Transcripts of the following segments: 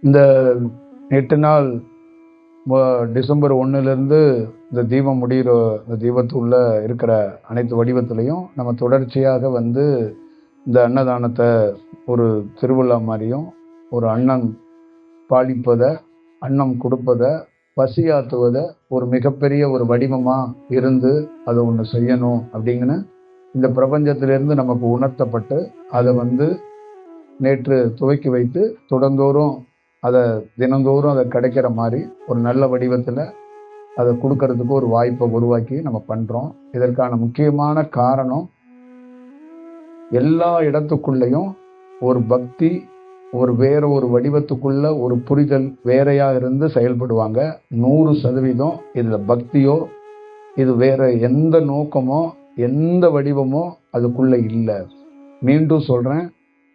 இந்த 8 நாள் டிசம்பர் 1லேருந்து இந்த தீபம் முடிகிற இந்த தீபத்துள்ள இருக்கிற அனைத்து வடிவத்திலையும் நம்ம தொடர்ச்சியாக இந்த அன்னதானத்தை ஒரு திருவிழா மாதிரியும், ஒரு அன்னம் பாலிப்பதை, அன்னம் கொடுப்பதை, பசியாற்றுவதை ஒரு மிகப்பெரிய ஒரு வடிவமாக இருந்து அதை ஒன்று செய்யணும் அப்படிங்கிற இந்த பிரபஞ்சத்திலேருந்து நமக்கு உணர்த்தப்பட்டு அதை நேற்று துவக்கி வைத்து தொடர்ந்தோறும் அதை தினந்தோறும் அதை கிடைக்கிற மாதிரி ஒரு நல்ல வடிவத்தில் அதை கொடுக்கறதுக்கு ஒரு வாய்ப்பை உருவாக்கி நம்ம பண்ணுறோம். இதற்கான முக்கியமான காரணம், எல்லா இடத்துக்குள்ளேயும் ஒரு பக்தி, வேற ஒரு வடிவத்துக்குள்ள ஒரு புரிதல் வேறையாக இருந்து செயல்படுவாங்க. 100% இதில் பக்தியோ இது வேற எந்த நோக்கமோ எந்த வடிவமோ அதுக்குள்ள இல்லை. மீண்டும் சொல்கிறேன்,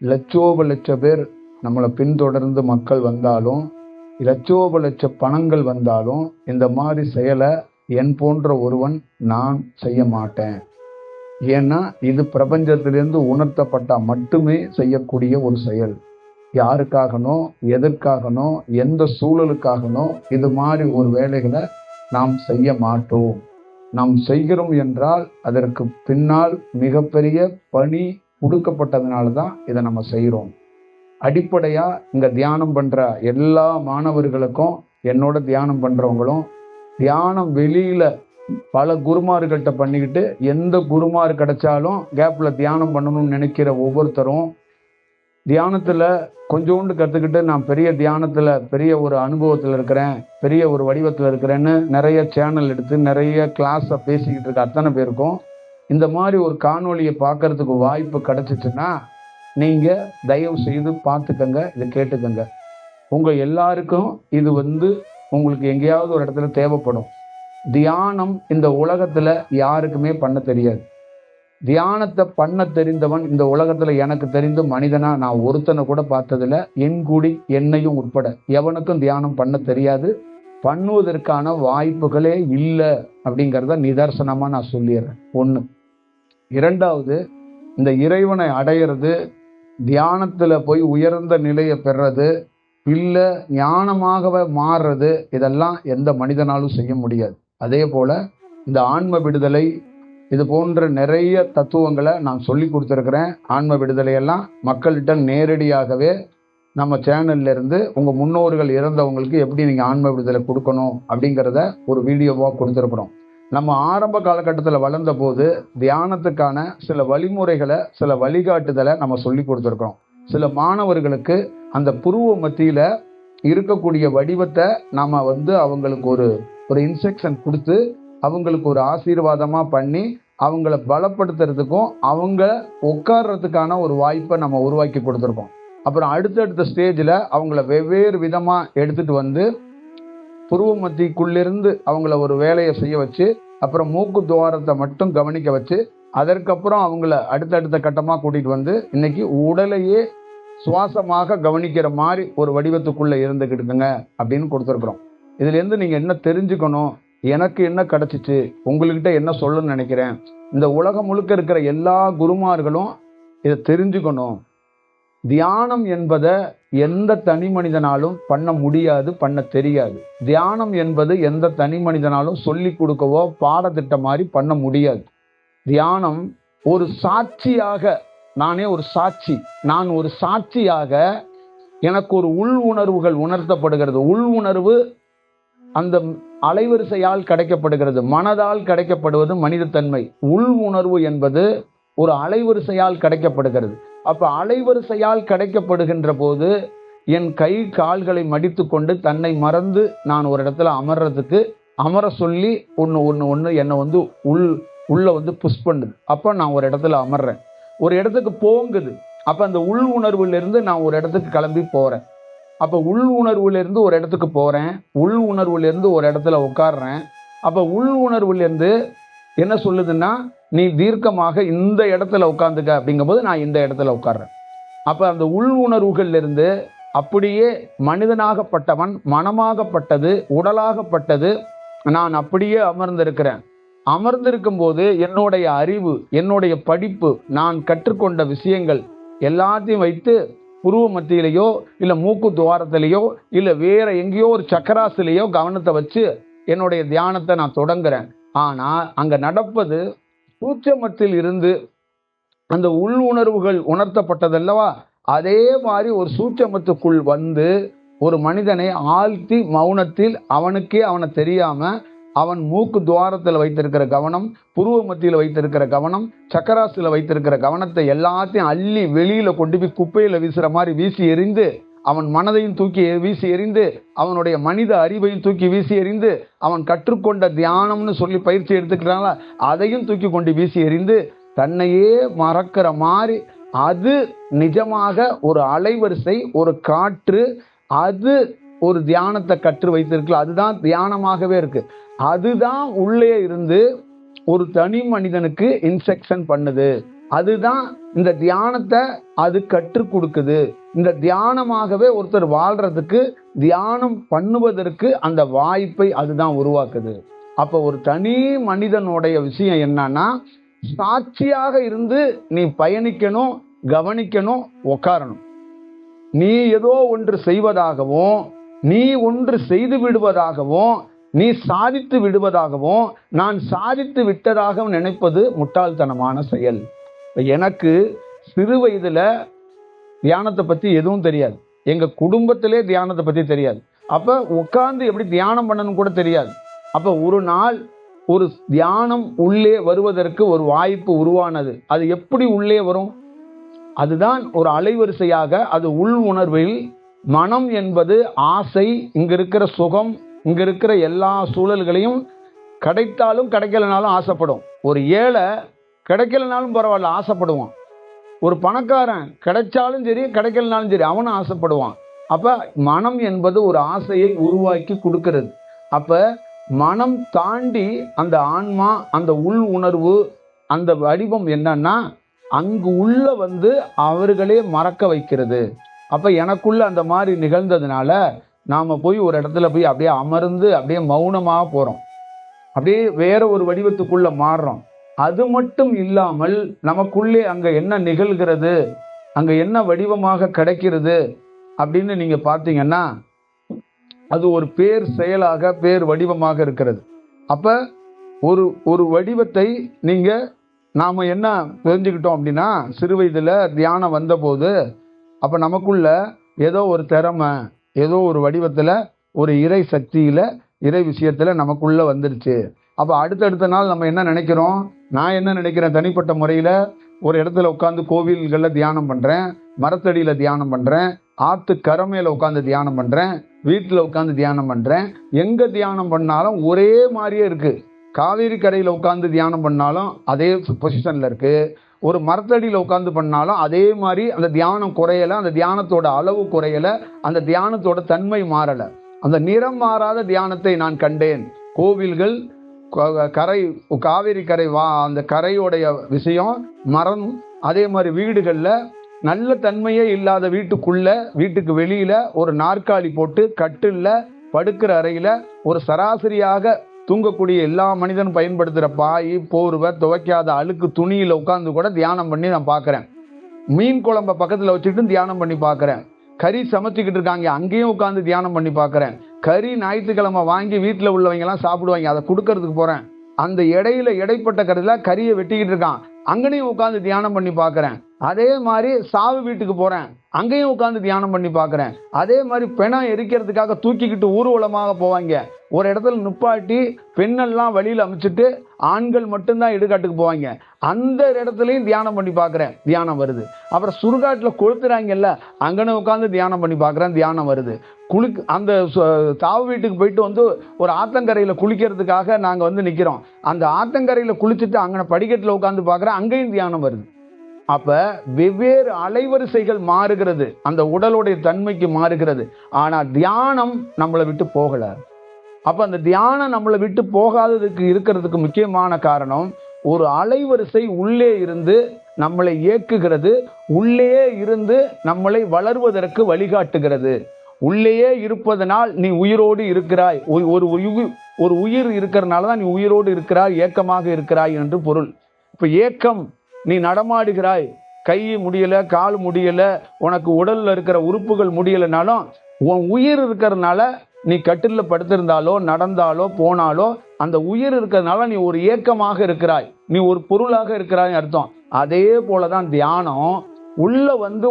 லட்சோப லட்ச பேர் நம்மளை பின்தொடர்ந்து மக்கள் வந்தாலும், லட்சோப லட்ச பணங்கள் வந்தாலும் இந்த மாதிரி செயலை என் போன்ற ஒருவன் நான் செய்ய மாட்டேன். ஏன்னா இது பிரபஞ்சத்திலிருந்து உணர்த்தப்பட்டால் மட்டுமே செய்யக்கூடிய ஒரு செயல். யாருக்காகனோ எதற்காகனோ எந்த சூழலுக்காகனோ இது மாதிரி ஒரு வேலைகளை நாம் செய்ய மாட்டோம். நாம் செய்கிறோம் என்றால் அதற்கு பின்னால் மிகப்பெரிய பணி கொடுக்கப்பட்டதுனால தான் இதை நம்ம செய்கிறோம். அடிப்படையாக இங்கே தியானம் பண்ணுற எல்லா மாணவர்களுக்கும், என்னோட தியானம் பண்ணுறவங்களும், தியானம் வெளியில் பல குருமார்கள்ட்ட பண்ணிக்கிட்டு எந்த குருமார் கிடைச்சாலும் கேப்பில் தியானம் பண்ணணும்னு நினைக்கிற ஒவ்வொருத்தரும், தியானத்தில் கொஞ்சோண்டு கற்றுக்கிட்டு நான் பெரிய தியானத்தில் பெரிய ஒரு அனுபவத்தில் இருக்கிறேன், பெரிய ஒரு வடிவத்தில் இருக்கிறேன்னு நிறைய சேனல் எடுத்து நிறைய கிளாஸை பேசிக்கிட்டு இருக்க அத்தனை பேருக்கும் இந்த மாதிரி ஒரு காணொலியை பார்க்கறதுக்கு வாய்ப்பு கிடைச்சிச்சுன்னா நீங்கள் தயவு செய்து பார்த்துக்கங்க, இதை கேட்டுக்கங்க. உங்கள் எல்லாருக்கும் இது உங்களுக்கு எங்கேயாவது ஒரு இடத்துல தேவைப்படும். தியானம் இந்த உலகத்தில் யாருக்குமே பண்ண தெரியாது. தியானத்தை பண்ண தெரிந்தவன் இந்த உலகத்தில் எனக்கு தெரிந்து மனிதனா நான் ஒருத்தனை கூட பார்த்ததில்ல, என் கூடி என்னையும் உட்பட எவனுக்கும் தியானம் பண்ண தெரியாது. பண்ணுவதற்கான வாய்ப்புகளே இல்லை அப்படிங்கிறத நிதர்சனமாக நான் சொல்லிடுறேன். 1. 2வது, இந்த இறைவனை அடையிறது, தியானத்தில் போய் உயர்ந்த நிலையை பெறது, இல்லை ஞானமாகவே மாறுறது, இதெல்லாம் எந்த மனிதனாலும் செய்ய முடியாது. அதே போல் இந்த ஆன்ம விடுதலை, இது போன்ற நிறைய தத்துவங்களை நான் சொல்லி கொடுத்துருக்குறேன். ஆன்ம விடுதலையெல்லாம் மக்கள்கிட்ட நேரடியாகவே நம்ம சேனல்ல இருந்து உங்கள் முன்னோர்கள் இறந்தவங்களுக்கு எப்படி நீங்கள் ஆன்ம விடுதலை கொடுக்கணும் அப்படிங்கிறத ஒரு வீடியோவாக கொடுத்துருக்குறோம். நம்ம ஆரம்ப காலகட்டத்தில் வளர்ந்த போது தியானத்துக்கான சில வழிமுறைகளை, சில வழிகாட்டுதலை நம்ம சொல்லி கொடுத்துருக்கோம். சில மாணவர்களுக்கு அந்த புருவ மத்தியில் இருக்கக்கூடிய வடிவத்தை நாம் அவங்களுக்கு ஒரு இன்ஸ்ட்ரக்ஷன் கொடுத்து அவங்களுக்கு ஒரு ஆசீர்வாதமாக பண்ணி அவங்கள பலப்படுத்துறதுக்கும் அவங்க உட்கார்றதுக்கான ஒரு வாய்ப்பை நம்ம உருவாக்கி கொடுத்துருக்கோம். அப்புறம் அடுத்தடுத்த ஸ்டேஜில் அவங்கள வெவ்வேறு விதமாக எடுத்துகிட்டு புருவ மத்திக்குள்ளிருந்து அவங்கள ஒரு வேலையை செய்ய வச்சு, அப்புறம் மூக்கு துவாரத்தை மட்டும் கவனிக்க வச்சு, அதற்கப்புறம் அவங்கள அடுத்தடுத்த கட்டமாக கூட்டிகிட்டு இன்னைக்கு உடலையே சுவாசமாக கவனிக்கிற மாதிரி ஒரு வடிவத்துக்குள்ளே இருந்துக்கிட்டுங்க அப்படின்னு கொடுத்துருக்குறோம். இதுலேருந்து நீங்கள் என்ன தெரிஞ்சுக்கணும், எனக்கு என்ன கிடச்சிச்சு, உங்கள்கிட்ட என்ன சொல்லணும்னு நினைக்கிறேன், இந்த உலகம் முழுக்க இருக்கிற எல்லா குருமார்களும் இதை தெரிஞ்சுக்கணும். தியானம் என்பதை எந்த தனி மனிதனாலும் பண்ண முடியாது, பண்ண தெரியாது. தியானம் என்பது எந்த தனி மனிதனாலும் சொல்லி கொடுக்கவோ பாடத்திட்ட மாதிரி பண்ண முடியாது. தியானம் ஒரு சாட்சியாக, நானே ஒரு சாட்சி, நான் ஒரு சாட்சியாக எனக்கு ஒரு உள் உணர்வுகள் உணர்த்தப்படுகிறது. உள் உணர்வு அந்த அலைவரிசையால் கிடைக்கப்படுகிறது. மனதால் கிடைக்கப்படுவது மனிதத்தன்மை. உள் உணர்வு என்பது ஒரு அலைவரிசையால் கிடைக்கப்படுகிறது. அப்ப அலைவரிசையால் கிடைக்கப்படுகின்ற போது என் கை கால்களை மடித்து கொண்டு தன்னை மறந்து நான் ஒரு இடத்துல அமர்றதுக்கு அமர சொல்லி ஒன்று என்னை உள்ள புஷ் பண்ணுது. அப்போ நான் ஒரு இடத்துல அமர்றேன், ஒரு இடத்துக்கு போங்குது. அப்போ அந்த உள் உணர்வுலேருந்து நான் ஒரு இடத்துக்கு கிளம்பி போகிறேன். அப்போ உள் உணர்வுலேருந்து ஒரு இடத்துக்கு போகிறேன், உள் உணர்வுலேருந்து ஒரு இடத்துல உட்காடுறேன். அப்போ உள் உணர்வுலேருந்து என்ன சொல்லுதுன்னா, நீ தீர்க்கமாக இந்த இடத்துல உட்காந்துக்க அப்படிங்கும்போது நான் இந்த இடத்துல உட்கார்றேன். அப்போ அந்த உள் உணர்வுகள்லேருந்து அப்படியே மனிதனாகப்பட்டவன், மனமாகப்பட்டது, உடலாகப்பட்டது, நான் அப்படியே அமர்ந்திருக்கிறேன். அமர்ந்திருக்கும் போது என்னுடைய அறிவு, என்னுடைய படிப்பு, நான் கற்றுக்கொண்ட விஷயங்கள் எல்லாத்தையும் வைத்து புருவ மத்தியிலையோ இல்ல மூக்கு துவாரத்திலேயோ இல்ல வேற எங்கேயோ ஒரு சக்கராசிலேயோ கவனத்தை வச்சு என்னுடைய தியானத்தை நான் தொடங்குறேன். ஆனா அங்க நடப்பது சூட்சமத்தில் இருந்து அந்த உள் உணர்வுகள் உணர்த்தப்பட்டதல்லவா, அதே மாதிரி ஒரு சூட்சமத்துக்குள் வந்து ஒரு மனிதனை ஆழ்த்தி மௌனத்தில் அவனுக்கே அவனை தெரியாம அவன் மூக்கு துவாரத்தில் வைத்திருக்கிற கவனம், புருவ மத்தியில் வைத்திருக்கிற கவனம், சக்கராசில வைத்திருக்கிற கவனத்தை எல்லாத்தையும் அள்ளி வெளியில கொண்டு போய் குப்பையில வீசுற மாதிரி வீசி எறிந்து, அவன் மனதையும் தூக்கி வீசி எறிந்து, அவனுடைய மனித அறிவையும் தூக்கி வீசி எறிந்து, அவன் கற்றுக்கொண்ட தியானம்னு சொல்லி பயிற்சி எடுத்துக்கிறாங்களா அதையும் தூக்கி கொண்டு வீசி எறிந்து தன்னையே மறக்கிற மாதிரி, அது நிஜமாக ஒரு அலைவரிசை, ஒரு காற்று, அது ஒரு தியானத்தை கற்று வைத்திருக்கல, அதுதான் தியானமாகவே இருக்கு. அதுதான் உள்ளே இருந்து ஒரு தனி மனிதனுக்கு இன்ஸ்ட்ரக்ஷன் பண்ணுது. அதுதான் இந்த தியானத்தை அது கற்றுக் கொடுக்குது. இந்த தியானமாகவே ஒருத்தர் வாழ்றதுக்கு, தியானம் பண்ணுவதற்கு அந்த வாய்ப்பை அதுதான் உருவாக்குது. அப்ப ஒரு தனி மனிதனுடைய விஷயம் என்னன்னா, சாட்சியாக இருந்து நீ பயணிக்கணும், கவனிக்கணும், உட்காரணும். நீ ஏதோ ஒன்று செய்வதாகவும், நீ ஒன்று செய்து விடுவதாகவும், நீ சாதித்து விடுவதாகவும், நான் சாதித்து விட்டதாகவும் நினைப்பது முட்டாள்தனமான செயல். எனக்கு சிறு வயதுல தியானத்தை பத்தி எதுவும் தெரியாது. எங்க குடும்பத்திலே தியானத்தை பத்தி தெரியாது. அப்ப உட்கார்ந்து எப்படி தியானம் பண்ணணும் கூட தெரியாது. அப்ப ஒரு நாள் ஒரு தியானம் உள்ளே வருவதற்கு ஒரு வாய்ப்பு உருவானது. அது எப்படி உள்ளே வரும்? அதுதான் ஒரு அலைவரிசையாக, அது உள் உணர்வில் மனம் என்பது ஆசை, இங்க இருக்கிற சுகம், இங்க இருக்கிற எல்லா சூழல்களையும் கிடைத்தாலும் கிடைக்கலனாலும் ஆசைப்படும். ஒரு ஏழை கிடைக்கலனாலும் பரவாயில்ல ஆசைப்படுவான். ஒரு பணக்காரன் கிடைச்சாலும் சரி கிடைக்கலனாலும் சரி அவனும் ஆசைப்படுவான். அப்ப மனம் என்பது ஒரு ஆசையை உருவாக்கி கொடுக்கிறது. அப்ப மனம் தாண்டி அந்த ஆன்மா, அந்த உள் உணர்வு, அந்த வடிவம் என்னன்னா அங்கு உள்ள வந்து அவர்களே மறக்க வைக்கிறது. அப்ப எனக்குள்ள அந்த மாதிரி நிகழ்ந்ததுனால நாம போய் ஒரு இடத்துல போய் அப்படியே அமர்ந்து அப்படியே மௌனமாக போறோம். அப்படியே வேற ஒரு வடிவத்துக்குள்ள மாறுறோம். அது மட்டும் இல்லாமல் நமக்குள்ளே அங்க என்ன நிகழ்கிறது, அங்க என்ன வடிவமாக கிடைக்கிறது அப்படின்னு நீங்க பார்த்தீங்கன்னா, அது ஒரு பேர் செயலாக, பேர் வடிவமாக இருக்கிறது. அப்ப ஒரு ஒரு வடிவத்தை நீங்க நாம என்ன தெரிஞ்சுக்கிட்டோம் அப்படின்னா, சிறு வயதுல தியானம் வந்தபோது அப்ப நமக்குள்ள ஏதோ ஒரு திறமை, ஏதோ ஒரு வடிவத்துல, ஒரு இறை சக்தியில, இறை விஷயத்துல நமக்குள்ள வந்துருச்சு. அப்ப அடுத்தடுத்த நாள் நம்ம என்ன நினைக்கிறோம்? நான் என்ன நினைக்கிறேன், தனிப்பட்ட முறையில ஒரு இடத்துல உட்காந்து கோவில்கள்ல தியானம் பண்றேன், மரத்தடியில தியானம் பண்றேன், ஆத்து கரமையில உட்காந்து தியானம் பண்றேன், வீட்டுல உட்காந்து தியானம் பண்றேன். எங்க தியானம் பண்ணாலும் ஒரே மாதிரியே இருக்கு. காவேரி கரையில உட்காந்து தியானம் பண்ணாலும் அதே பொசிஷன்ல இருக்கு. ஒரு மரத்தடியில உட்காந்து பண்ணாலும் அதே மாதிரி அந்த தியானம் குறையல, அந்த தியானத்தோட அளவு குறையல, அந்த தியானத்தோட தன்மை மாறல. அந்த நிறம் மாறாத தியானத்தை நான் கண்டேன். கோவில்கள், கரை, காவேரி கரை, அந்த கரையோடைய விஷயம், மரம், அதே மாதிரி வீடுகள்ல நல்ல தன்மையே இல்லாத வீட்டுக்குள்ள, வீட்டுக்கு வெளியில ஒரு நாற்காலி போட்டு கட்டில்ல படுக்கிற அறையில ஒரு சராசரியாக தூங்கக்கூடிய எல்லா மனிதனும் பயன்படுத்துகிற பாய், போர்வை, துவைக்காத அழுக்கு துணியில் உட்காந்து கூட தியானம் பண்ணி நான் பார்க்குறேன். மீன் குழம்பை பக்கத்தில் வச்சுக்கிட்டு தியானம் பண்ணி பார்க்குறேன். கறி சமைச்சிக்கிட்டு இருக்காங்க, அங்கேயும் உட்காந்து தியானம் பண்ணி பார்க்குறேன். கறி ஞாயிற்றுக்கிழமை வாங்கி வீட்டில் உள்ளவங்கெல்லாம் சாப்பிடுவாங்க, அதை கொடுக்கறதுக்கு போகிறேன். அந்த இடைப்பட்ட கருதில் கறியை வெட்டிக்கிட்டு இருக்கான், அங்கேயும் உட்காந்து தியானம் பண்ணி பார்க்குறேன். அதே மாதிரி சாவு வீட்டுக்கு போகிறேன், அங்கேயும் உட்காந்து தியானம் பண்ணி பார்க்குறேன். அதே மாதிரி பிணம் எரிக்கிறதுக்காக தூக்கிக்கிட்டு ஊர்வலமாக போவாங்க. ஒரு இடத்துல நிப்பாட்டி பெண்ணெல்லாம் வழியில் அமைச்சிட்டு ஆண்கள் மட்டும்தான் இடுகாட்டுக்கு போவாங்க. அந்த இடத்துலையும் தியானம் பண்ணி பார்க்குறேன், தியானம் வருது. அப்புறம் சுடுகாட்டில் கொளுத்துறாங்கல்ல, அங்கன்னு உட்காந்து தியானம் பண்ணி பார்க்குறேன், தியானம் வருது. அந்த சாவு வீட்டுக்கு போயிட்டு வந்து ஒரு ஆத்தங்கரையில் குளிக்கிறதுக்காக நாங்கள் வந்து நிற்கிறோம். அந்த ஆத்தங்கரையில் குளிச்சுட்டு அங்கே படிக்கட்டில் உட்காந்து பார்க்குறேன், அங்கேயும் தியானம் வருது. அப்ப வெவ்வேறு அலைவரிசைகள் மாறுகிறது, அந்த உடலுடைய தன்மைக்கு மாறுகிறது. ஆனா தியானம் நம்மளை விட்டு போகல. அப்ப அந்த தியானம் நம்மளை விட்டு போகாததுக்கு இருக்கிறதுக்கு முக்கியமான காரணம், ஒரு அலைவரிசை உள்ளே இருந்து நம்மளை இயக்குகிறது, உள்ளே இருந்து நம்மளை வளர்வதற்கு வழிகாட்டுகிறது. உள்ளேயே இருப்பதனால் நீ உயிரோடு இருக்கிறாய். ஒரு உயிர் இருக்கிறனால தான் நீ உயிரோடு இருக்கிறாய், ஏக்கமாக இருக்கிறாய் என்று பொருள். இப்ப ஏக்கம், நீ நடமாடுகிறாய், கை முடியல, கால் முடியல, உனக்கு உடல்ல இருக்கிற உறுப்புகள் முடியலைனாலும் உன் உயிர் இருக்கிறதுனால நீ கட்டில படுத்திருந்தாலோ நடந்தாலோ போனாலோ அந்த உயிர் இருக்கிறதுனால நீ ஒரு ஏக்கமாக இருக்கிறாய், நீ ஒரு பொருளாக இருக்கிறாய் அர்த்தம். அதே போலதான் தியானம் உள்ள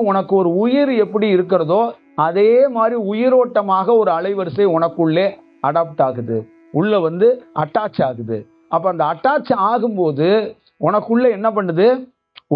உனக்கு ஒரு உயிர் எப்படி இருக்கிறதோ அதே மாதிரி உயிரோட்டமாக ஒரு அலைவரிசை உனக்குள்ளே அடாப்ட் ஆகுது, உள்ள அட்டாச் ஆகுது. அப்ப அந்த அட்டாச் ஆகும்போது உனக்குள்ள என்ன பண்ணுது,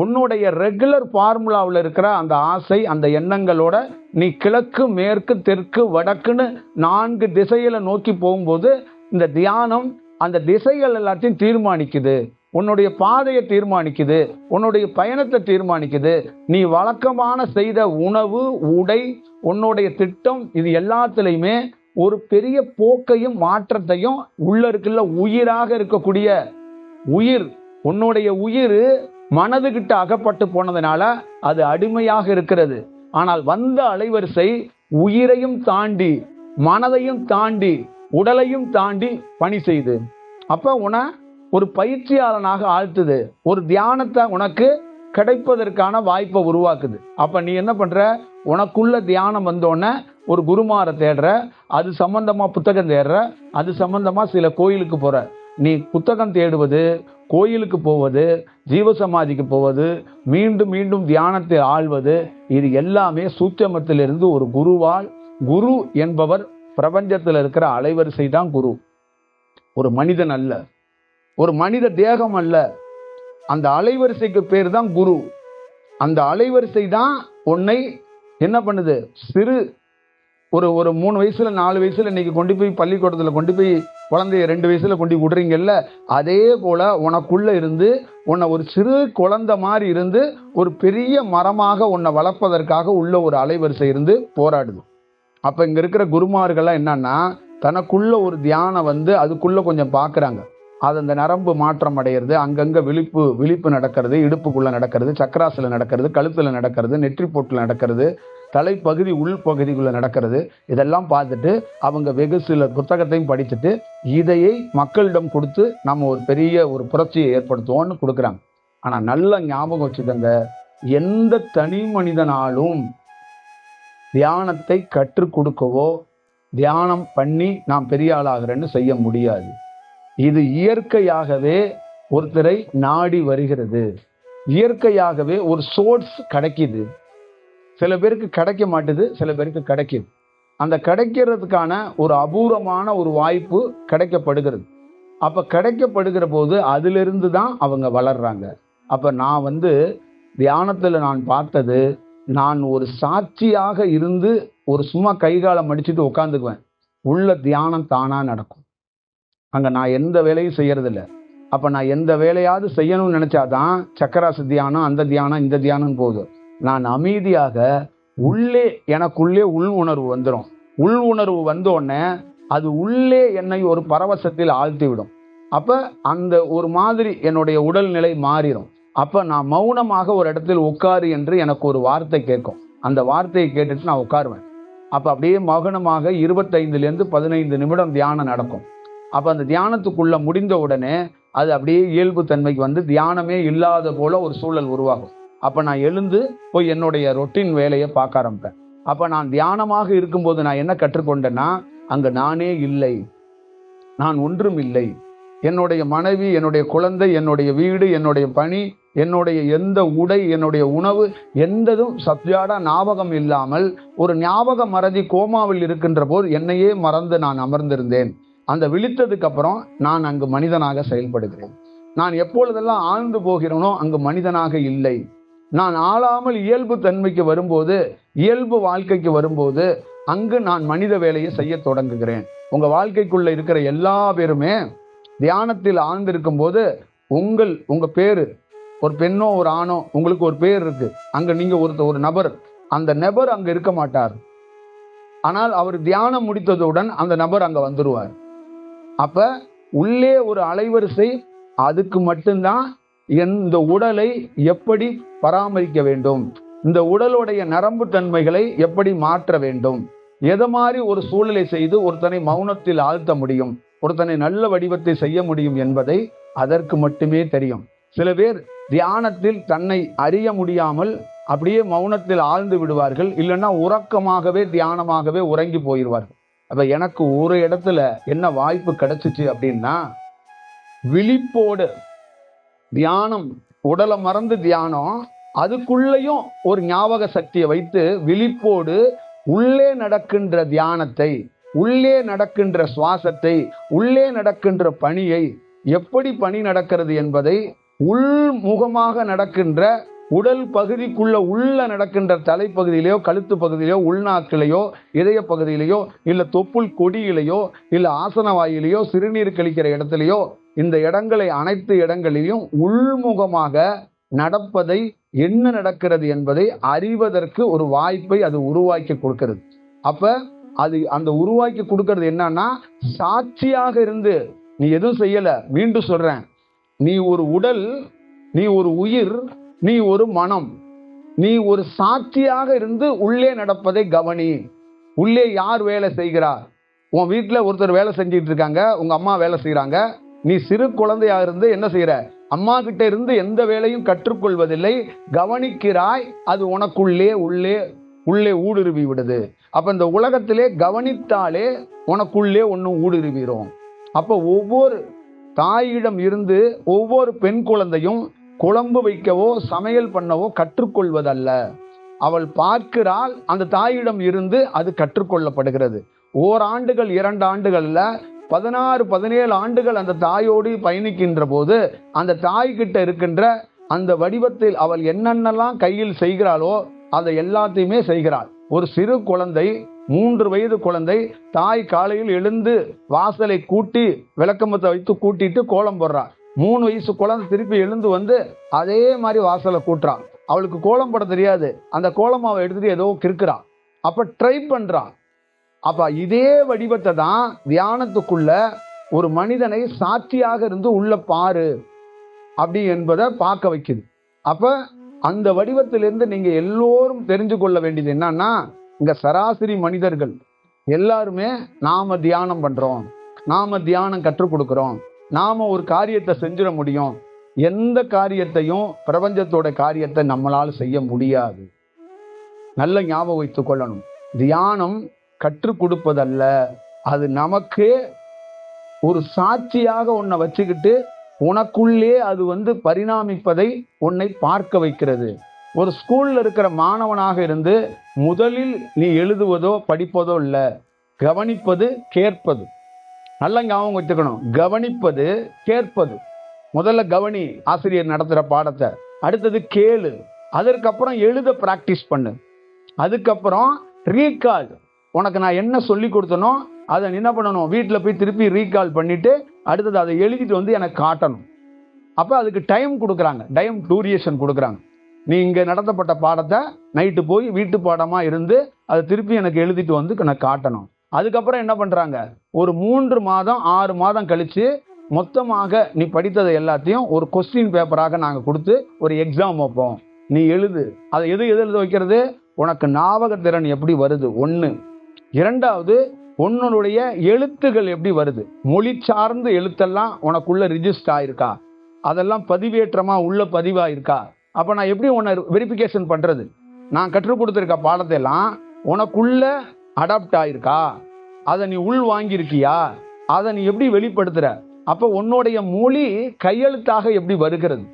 உன்னுடைய ரெகுலர் ஃபார்முலாவில் இருக்கிற அந்த ஆசை, அந்த எண்ணங்களோட நீ கிழக்கு மேற்கு தெற்கு வடக்குன்னு 4 திசைகளை நோக்கி போகும்போது இந்த தியானம் அந்த திசைகள் எல்லாத்தையும் தீர்மானிக்குது, உன்னுடைய பாதையை தீர்மானிக்குது, உன்னுடைய பயணத்தை தீர்மானிக்குது. நீ வழக்கமான செய்த உணவு, உடை, உன்னுடைய திட்டம், இது எல்லாத்துலேயுமே ஒரு பெரிய போக்கையும் மாற்றத்தையும் உள்ள இருக்குல்ல உயிராக இருக்கக்கூடிய உயிர், உன்னுடைய உயிர் மனதுகிட்ட அகப்பட்டு போனதுனால அது அடிமையாக இருக்கிறது. ஆனால் வந்த அலைவரிசை உயிரையும் தாண்டி மனதையும் தாண்டி உடலையும் தாண்டி பணி செய்து அப்ப உன ஒரு பயிற்சியாளனாக ஆழ்த்துது, ஒரு தியானத்தை உனக்கு கிடைப்பதற்கான வாய்ப்பை உருவாக்குது. அப்ப நீ என்ன பண்ற, உனக்குள்ள தியானம் வந்தோடனே ஒரு குருமாரை தேடுற, அது சம்பந்தமா புத்தகம் தேடுற, அது சம்பந்தமா சில கோயிலுக்கு போற. நீ புத்தகம் தேடுவது, கோயிலுக்கு போவது, ஜீவசமாதிக்கு போவது, மீண்டும் மீண்டும் தியானத்தை ஆள்வது, இது எல்லாமே சூட்சமத்திலிருந்து ஒரு குரு என்பவர் பிரபஞ்சத்தில் இருக்கிற அலைவரிசை தான் குரு. ஒரு மனிதன் அல்ல, ஒரு மனித தேகம் அல்ல, அந்த அலைவரிசைக்கு பேர் தான் குரு. அந்த அலைவரிசை தான் உன்னை என்ன பண்ணுது, சிறு ஒரு 3 வயசுல 4 வயசுல இன்னைக்கு கொண்டு போய் பள்ளிக்கூடத்தில் கொண்டு போய் குழந்தைய 2 வயசுல கொண்டு விடுறீங்கல்ல, அதே போல உனக்குள்ள இருந்து உன்னை ஒரு சிறு குழந்தை மாதிரி இருந்து ஒரு பெரிய மரமாக உன்னை வளர்ப்பதற்காக உள்ள ஒரு அலைவரிசை இருந்து போராடுது. அப்ப இங்க இருக்கிற குருமார்கள்லாம் என்னன்னா, தனக்குள்ள ஒரு தியானம் அதுக்குள்ள கொஞ்சம் பார்க்குறாங்க, அது அந்த நரம்பு மாற்றம் அடைகிறது, அங்கங்கே விழிப்பு நடக்கிறது, இடுப்புக்குள்ளே நடக்கிறது, சக்கராசில் நடக்கிறது, கழுத்தில் நடக்கிறது, நெற்றி போட்டில் நடக்கிறது, தலைப்பகுதி உள்பகுதிக்குள்ளே நடக்கிறது. இதெல்லாம் பார்த்துட்டு அவங்க வெகு சில புத்தகத்தையும் படிச்சுட்டு இதையை மக்களிடம் கொடுத்து நம்ம ஒரு பெரிய ஒரு புரட்சியை ஏற்படுத்துவோம்னு கொடுக்குறாங்க. ஆனால் நல்ல ஞாபகம் வச்சுக்கோங்க, எந்த தனி மனிதனாலும் தியானத்தை கற்றுக் கொடுக்கவோ தியானம் பண்ணி நான் பெரிய ஆளாகிறேன்னு செய்ய முடியாது. இது இயற்கையாகவே ஒருத்தரை நாடி வருகிறது, இயற்கையாகவே ஒரு சோர்ஸ் கிடைக்குது. சில பேருக்கு கிடைக்க மாட்டுது, சில பேருக்கு கிடைக்குது. அந்த கிடைக்கிறதுக்கான ஒரு அபூர்வமான ஒரு வாய்ப்பு கிடைக்கப்படுகிறது. அப்ப கிடைக்கப்படுகிற போது அதிலிருந்து தான் அவங்க வளர்றாங்க. அப்ப நான் தியானத்துல நான் பார்த்தது, நான் ஒரு சாட்சியாக இருந்து ஒரு சும்மா கைகாலம் மடிச்சுட்டு உட்காந்துக்குவேன், உள்ள தியானம் தானா நடக்கும். அங்க நான் எந்த வேலையும் செய்யறதில்ல. அப்ப நான் எந்த வேலையாவது செய்யணும்னு நினைச்சாதான் சக்கராசு தியானம், அந்த தியானம், இந்த தியானம் போகுது. நான் அமைதியாக உள்ளே எனக்குள்ளே உள் உணர்வு வந்துடும். உள் உணர்வு வந்தோடனே அது உள்ளே என்னை ஒரு பரவசத்தில் ஆழ்த்தி விடும். அப்ப அந்த ஒரு மாதிரி என்னுடைய உடல்நிலை மாறிடும். அப்ப நான் மௌனமாக ஒரு இடத்தில் உட்காரு என்று எனக்கு ஒரு வார்த்தை கேட்கும். அந்த வார்த்தையை கேட்டுட்டு நான் உட்காருவேன். அப்ப அப்படியே மௌனமாக 25 to 15 நிமிடம் தியானம் நடக்கும். அப்ப அந்த தியானத்துக்குள்ள முடிந்த உடனே அது அப்படியே இயல்பு தன்மைக்கு தியானமே இல்லாத போல ஒரு சூழல் உருவாகும். அப்ப நான் எழுந்து போய் என்னுடைய ரொட்டீன் வேலையை பார்க்க ஆரம்பிப்பேன். அப்ப நான் தியானமாக இருக்கும்போது நான் என்ன கற்றுக்கொண்டேன்னா, அங்க நானே இல்லை, நான் ஒன்றும் இல்லை. என்னுடைய மனைவி, என்னுடைய குழந்தை, என்னுடைய வீடு, என்னுடைய பணி, என்னுடைய எந்த உடை, என்னுடைய உணவு, எந்ததும் சத்யாடா ஞாபகம் இல்லாமல் ஒரு ஞாபக மறதி கோமாவில் இருக்கின்ற போது என்னையே மறந்து நான் அமர்ந்திருந்தேன். அந்த விழித்ததுக்கு அப்புறம் நான் அங்கு மனிதனாக செயல்படுகிறேன். நான் எப்பொழுதெல்லாம் ஆழ்ந்து போகிறேனோ அங்கு மனிதனாக இல்லை. நான் ஆளாமல் இயல்பு தன்மைக்கு வரும்போது, இயல்பு வாழ்க்கைக்கு வரும்போது அங்கு நான் மனித வேலையை செய்ய தொடங்குகிறேன். உங்க வாழ்க்கைக்குள்ள இருக்கிற எல்லா பேருமே தியானத்தில் ஆழ்ந்திருக்கும் போது உங்க பேரு, ஒரு பெண்ணோ ஒரு ஆணோ, உங்களுக்கு ஒரு பேர் இருக்கு. அங்க நீங்க ஒரு நபர், அந்த நபர் அங்க இருக்க மாட்டார். ஆனால் அவர் தியானம் முடித்ததுடன் அந்த நபர் அங்க வந்துருவார். அப்ப உள்ளே ஒரு அலைவரிசை, அதுக்கு மட்டும்தான் இந்த உடலை எப்படி பராமரிக்க வேண்டும், இந்த உடலுடைய நரம்பு தன்மைகளை எப்படி மாற்ற வேண்டும், எதை மாதிரி ஒரு சூழலை செய்து ஒருத்தனை மௌனத்தில் ஆழ்த்த முடியும், ஒருத்தனை நல்ல வடிவத்தை செய்ய முடியும் என்பதை அதற்கு மட்டுமே தெரியும். சில பேர் தியானத்தில் தன்னை அறிய முடியாமல் அப்படியே மௌனத்தில் ஆழ்ந்து விடுவார்கள். இல்லைன்னா உறக்கமாகவே தியானமாகவே உறங்கி போயிடுவார்கள். அப்ப எனக்கு ஒரு இடத்துல என்ன வாய்ப்பு கிடைச்சிச்சு அப்படின்னா, விழிப்போடு தியானம், உடலை மறந்து தியானம், அதுக்குள்ளேயும் ஒரு ஞாபக சக்தியை வைத்து விழிப்போடு உள்ளே நடக்கின்ற தியானத்தை, உள்ளே நடக்கின்ற சுவாசத்தை, உள்ளே நடக்கின்ற பணியை, எப்படி பணி நடக்கிறது என்பதை உள்முகமாக நடக்கின்ற உடல் பகுதிக்குள்ள உள்ள நடக்கின்ற தலைப்பகுதியிலையோ, கழுத்து பகுதியிலையோ, உள்நாக்கிலையோ, இதய பகுதியிலையோ, இல்ல தொப்புள் கொடியிலையோ, இல்ல ஆசன வாயிலையோ, சிறுநீர் கழிக்கிற இடத்துலையோ, இந்த இடங்களை அனைத்து இடங்களிலும் உள்முகமாக நடப்பதை, என்ன நடக்கிறது என்பதை அறிவதற்கு ஒரு வாய்ப்பை அது உருவாக்கி கொடுக்கிறது. அப்ப அது அந்த உருவாக்கி கொடுக்கிறது என்னன்னா, சாட்சியாக இருந்து நீ எதுவும் செய்யல. மீண்டும் சொல்றேன், நீ ஒரு உடல், நீ ஒரு உயிர், நீ ஒரு மனம், நீ ஒரு சாட்சியாக இருந்து உள்ளே நடப்பதை கவனி. உள்ளே யார் வேலை செய்கிறார்? உன் வீட்டில் ஒருத்தர் வேலை செஞ்சிட்டு இருக்காங்க, உங்க அம்மா வேலை செய்யறாங்க. நீ சிறு குழந்தையாக இருந்து என்ன செய்யற? அம்மா கிட்ட இருந்து எந்த வேலையும் கற்றுக்கொள்வதில்லை, கவனிக்கிறாய். அது உனக்குள்ளே உள்ளே உள்ளே ஊடுருவி விடுது. அப்ப இந்த உலகத்திலே கவனித்தாலே உனக்குள்ளே ஒன்னும் ஊடுருவிடும். அப்ப ஒவ்வொரு தாயிடம் இருந்து ஒவ்வொரு பெண் குழந்தையும் குழம்பு வைக்கவோ சமையல் பண்ணவோ கற்றுக்கொள்வதல்ல. அவள் பார்க்கிறாள், அந்த தாயிடம் இருந்து அது கற்றுக்கொள்ளப்படுகிறது. ஓராண்டுகள் 2 ஆண்டுகள்ல 16 17 ஆண்டுகள் அந்த தாயோடு பயணிக்கின்ற போது அந்த தாய்கிட்ட இருக்கின்ற அந்த வடிவத்தில் அவள் என்னென்னலாம் கையில் செய்கிறாளோ அதை எல்லாத்தையுமே செய்கிறாள். ஒரு சிறு குழந்தை, 3 வயது குழந்தை, தாய் காலையில் எழுந்து வாசலை கூட்டி விளக்கமத்தை வைத்து கூட்டிட்டு கோலம் போடுறாள். 3 வயசு குழந்தை திருப்பி எழுந்து வந்து அதே மாதிரி வாசலை கூட்டுறான். அவளுக்கு கோலம் போட தெரியாது. அந்த கோலமாவை எடுத்துட்டு ஏதோ கிறுக்குறான். அப்ப ட்ரை பண்றான். அப்ப இதே வடிவத்தை தான் தியானத்துக்குள்ள ஒரு மனிதனை சாட்சியாக இருந்து உள்ள பாரு அப்படி என்பதை பார்க்க வைக்குது. அப்ப அந்த வடிவத்திலிருந்து நீங்க எல்லோரும் தெரிஞ்சு கொள்ள வேண்டியது என்னன்னா, இங்க சராசரி மனிதர்கள் எல்லாருமே நாம தியானம் பண்றோம், நாம தியானம் கற்றுக் கொடுக்கிறோம், நாம ஒரு காரியத்தை செஞ்சிட முடியும். எந்த காரியத்தையும், பிரபஞ்சத்தோட காரியத்தை நம்மளால செய்ய முடியாது. நல்ல ஞாபகம் வைத்துக் கொள்ளணும். தியானம் கற்றுக் கொடுப்பதல்ல, அது நமக்கே ஒரு சாட்சியாக உன்னை வச்சுக்கிட்டு உனக்குள்ளே அது பரிணாமிப்பதை உன்னை பார்க்க வைக்கிறது. ஒரு ஸ்கூல்ல இருக்கிற மாணவனாக இருந்து முதலில் நீ எழுதுவதோ படிப்பதோ இல்லை, கவனிப்பது, கேட்பது. நல்ல ஞாபகம் வச்சுக்கணும். கவனிப்பது, கேட்பது. முதல்ல கவனி, ஆசிரியர் நடத்துகிற பாடத்தை. அடுத்தது கேளு. அதற்கப்புறம் எழுத பிராக்டிஸ் பண்ணு. அதுக்கப்புறம் ரீகால். உனக்கு நான் என்ன சொல்லி கொடுத்தனோ அதை என்ன பண்ணணும், வீட்டில் போய் திருப்பி ரீகால் பண்ணிட்டு அடுத்தது அதை எழுதிட்டு எனக்கு காட்டணும். அப்போ அதுக்கு டைம் கொடுக்குறாங்க, டைம் டூரியேஷன் கொடுக்குறாங்க. நீ இங்கே நடத்தப்பட்ட பாடத்தை நைட்டு போய் வீட்டு பாடமாக இருந்து அதை திருப்பி எனக்கு எழுதிட்டு எனக்கு காட்டணும். அதுக்கப்புறம் என்ன பண்ணுறாங்க, ஒரு 3 மாதம் 6 மாதம் கழித்து மொத்தமாக நீ படித்ததை எல்லாத்தையும் ஒரு கொஸ்டின் பேப்பராக நாங்கள் கொடுத்து ஒரு எக்ஸாம் வைப்போம். நீ எழுது. அதை எது எழுத வைக்கிறது, உனக்கு ஞாபகத்திறன் எப்படி வருது, 1. 2வது, உன்னுடைய எழுத்துகள் எப்படி வருது, மொழி சார்ந்த எழுத்தெல்லாம் உனக்குள்ள ரிஜிஸ்டர் ஆயிருக்கா, அதெல்லாம் பதிவேற்றமாக உள்ள பதிவாயிருக்கா. அப்போ நான் எப்படி உன்னை வெரிஃபிகேஷன் பண்ணுறது? நான் கற்றுக் கொடுத்துருக்க பாடத்தையெல்லாம் உனக்குள்ள அடாப்ட் ஆயிருக்கா, அதை நீ உள் வாங்கியிருக்கியா, அதை நீ எப்படி வெளிப்படுத்துற? அப்போ உன்னுடைய மொழி கையெழுத்தாக எப்படி வருகிறது?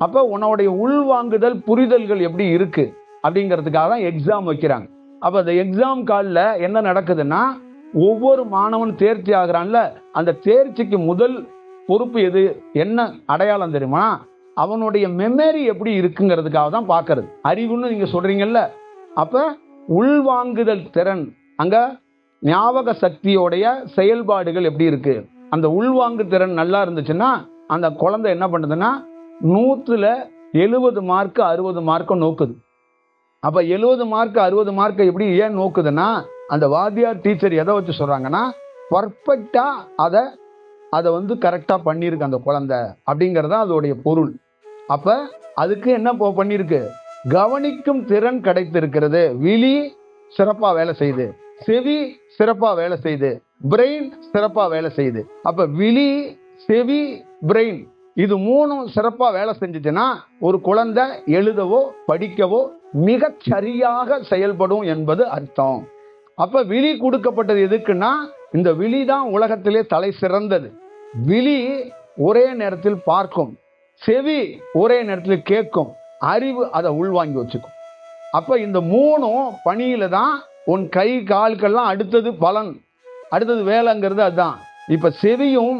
அப்போ உன்னுடைய உள்வாங்குதல் புரிதல்கள் எப்படி இருக்கு அப்படிங்கிறதுக்காக தான் எக்ஸாம் வைக்கிறாங்க. அப்போ அந்த எக்ஸாம் காலில் என்ன நடக்குதுன்னா, ஒவ்வொரு மாணவன் தேர்ச்சி ஆகிறான்ல, அந்த தேர்ச்சிக்கு முதல் பொறுப்பு எது, என்ன அடையாளம் தெரியுமா? அவனுடைய மெமரி எப்படி இருக்குங்கிறதுக்காக தான் பார்க்கறது. அறிவுன்னு நீங்க சொல்றீங்கல்ல, அப்ப உள்வாங்குதல் திறன், அங்க ஞாபக சக்தியோடைய செயல்பாடுகள் எப்படி இருக்கு, அந்த உள்வாங்கு திறன் நல்லா இருந்துச்சுன்னா அந்த குழந்தை என்ன பண்ணுதுன்னா 100ல் 70 மார்க் 60 மார்க்கை நோக்குது. அப்ப 70 மார்க் 60 மார்க்கை எப்படி ஏன் நோக்குதுன்னா, அந்த வாத்தியார் டீச்சர் எதை வச்சு சொல்றாங்கன்னா, பர்ஃபெக்டா அதை கரெக்டா பண்ணியிருக்கு அந்த குழந்தை அப்படிங்கிறதா அதோடைய பொருள். அப்ப அதுக்கு என்ன பண்ணிருக்கு, கவனிக்கும் திறன் கிடைத்திருக்கிறது. விழி சிறப்பா வேலை செய்யுது, செவி சிறப்பா வேலை செய்யுது, பிரெயின் சிறப்பா வேலை செய்யுது. அப்ப விழி, செவி, பிரெயின் இது மூணும் சிறப்பா வேலை செஞ்சுச்சுன்னா ஒரு குழந்தை எழுதவோ படிக்கவோ மிகச் சரியாக செயல்படும் என்பது அர்த்தம். அப்ப விழி கொடுக்கப்பட்டது எதுக்குன்னா, இந்த விழி தான் உலகத்திலே தலை சிறந்தது. விழி ஒரே நேரத்தில் பார்க்கும், செவி ஒரே நேரத்தில் கேட்கும், அறிவு அதை உள்வாங்கி வச்சுக்கும். அப்ப இந்த மூணும் பணியில தான் உன் கை கால்கள்லாம் அடுத்தது பலன், அடுத்தது வேலைங்கிறது அதுதான். இப்ப செவியும்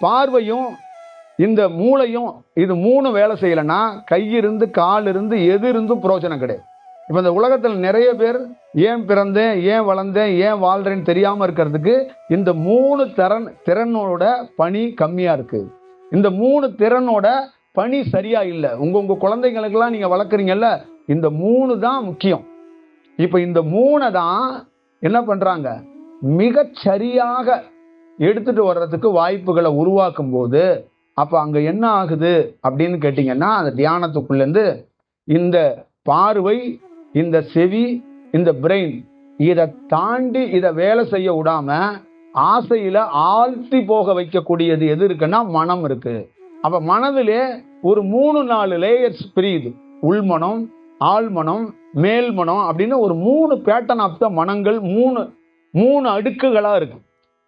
பார்வையும் இந்த மூளையும் இது மூணு வேலை செய்யலைன்னா கையிருந்து கால் இருந்து எது இருந்தும் பிரயோஜனம் கிடையாது. இப்போ இந்த உலகத்தில் நிறைய பேர் ஏன் பிறந்தேன், ஏன் வளர்ந்தேன், ஏன் வாழ்றேன்னு தெரியாமல் இருக்கிறதுக்கு இந்த மூணு திறனோட பணி கம்மியாக இருக்குது. இந்த மூணு திறனோட பணி சரியா இல்லை. உங்கள் குழந்தைங்களுக்கெல்லாம் நீங்கள் வளர்க்குறீங்கல்ல, இந்த மூணு தான் முக்கியம். இப்போ இந்த மூணை தான் என்ன பண்ணுறாங்க, மிகச்சரியாக எடுத்துட்டு வர்றதுக்கு வாய்ப்புகளை உருவாக்கும் போது அப்போ அங்கே என்ன ஆகுது அப்படின்னு கேட்டிங்கன்னா, அந்த தியானத்துக்குள்ளேருந்து இந்த பார்வை, இந்த செவி, இந்த பிரெயின் இதை தாண்டி இதை வேலை செய்ய விடாம ஆசையில ஆழ்த்தி போக வைக்கக்கூடியது எது இருக்குன்னா மனம் இருக்கு. அப்ப மனதிலே ஒரு 3-4 லேயர்ஸ் பிரியுது. உள்மனம், ஆழ்மனம், மேல்மனம் அப்படின்னு ஒரு 3 பேட்டர்ன் ஆஃப் த மனங்கள், 3 அடுக்குகளா இருக்கு.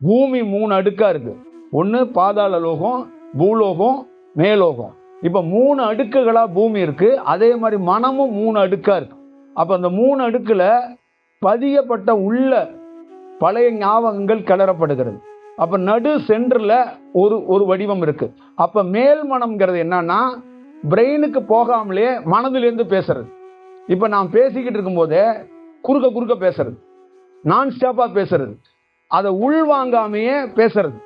பூமி 3 அடுக்கா இருக்கு. ஒன்று பாதாள லோகம், பூலோகம், மேலோகம். இப்ப 3 அடுக்குகளா பூமி இருக்கு. அதே மாதிரி மனமும் 3 அடுக்கா இருக்கு. அப்ப அந்த 3 அடுக்குல பதியப்பட்ட உள்ள பழைய ஞாபகங்கள் கிளறப்படுகிறது. அப்ப நடு சென்டர்ல ஒரு வடிவம் இருக்கு. அப்ப மேல் மனம்ங்கிறது என்னன்னா, பிரெயினுக்கு போகாமலே மனதிலிருந்து பேசுறது. இப்ப நான் பேசிக்கிட்டு இருக்கும் போதே குறுக்க பேசுறது, நான் ஸ்டாப்பா பேசுறது, அதை உள்வாங்காமையே பேசுறது.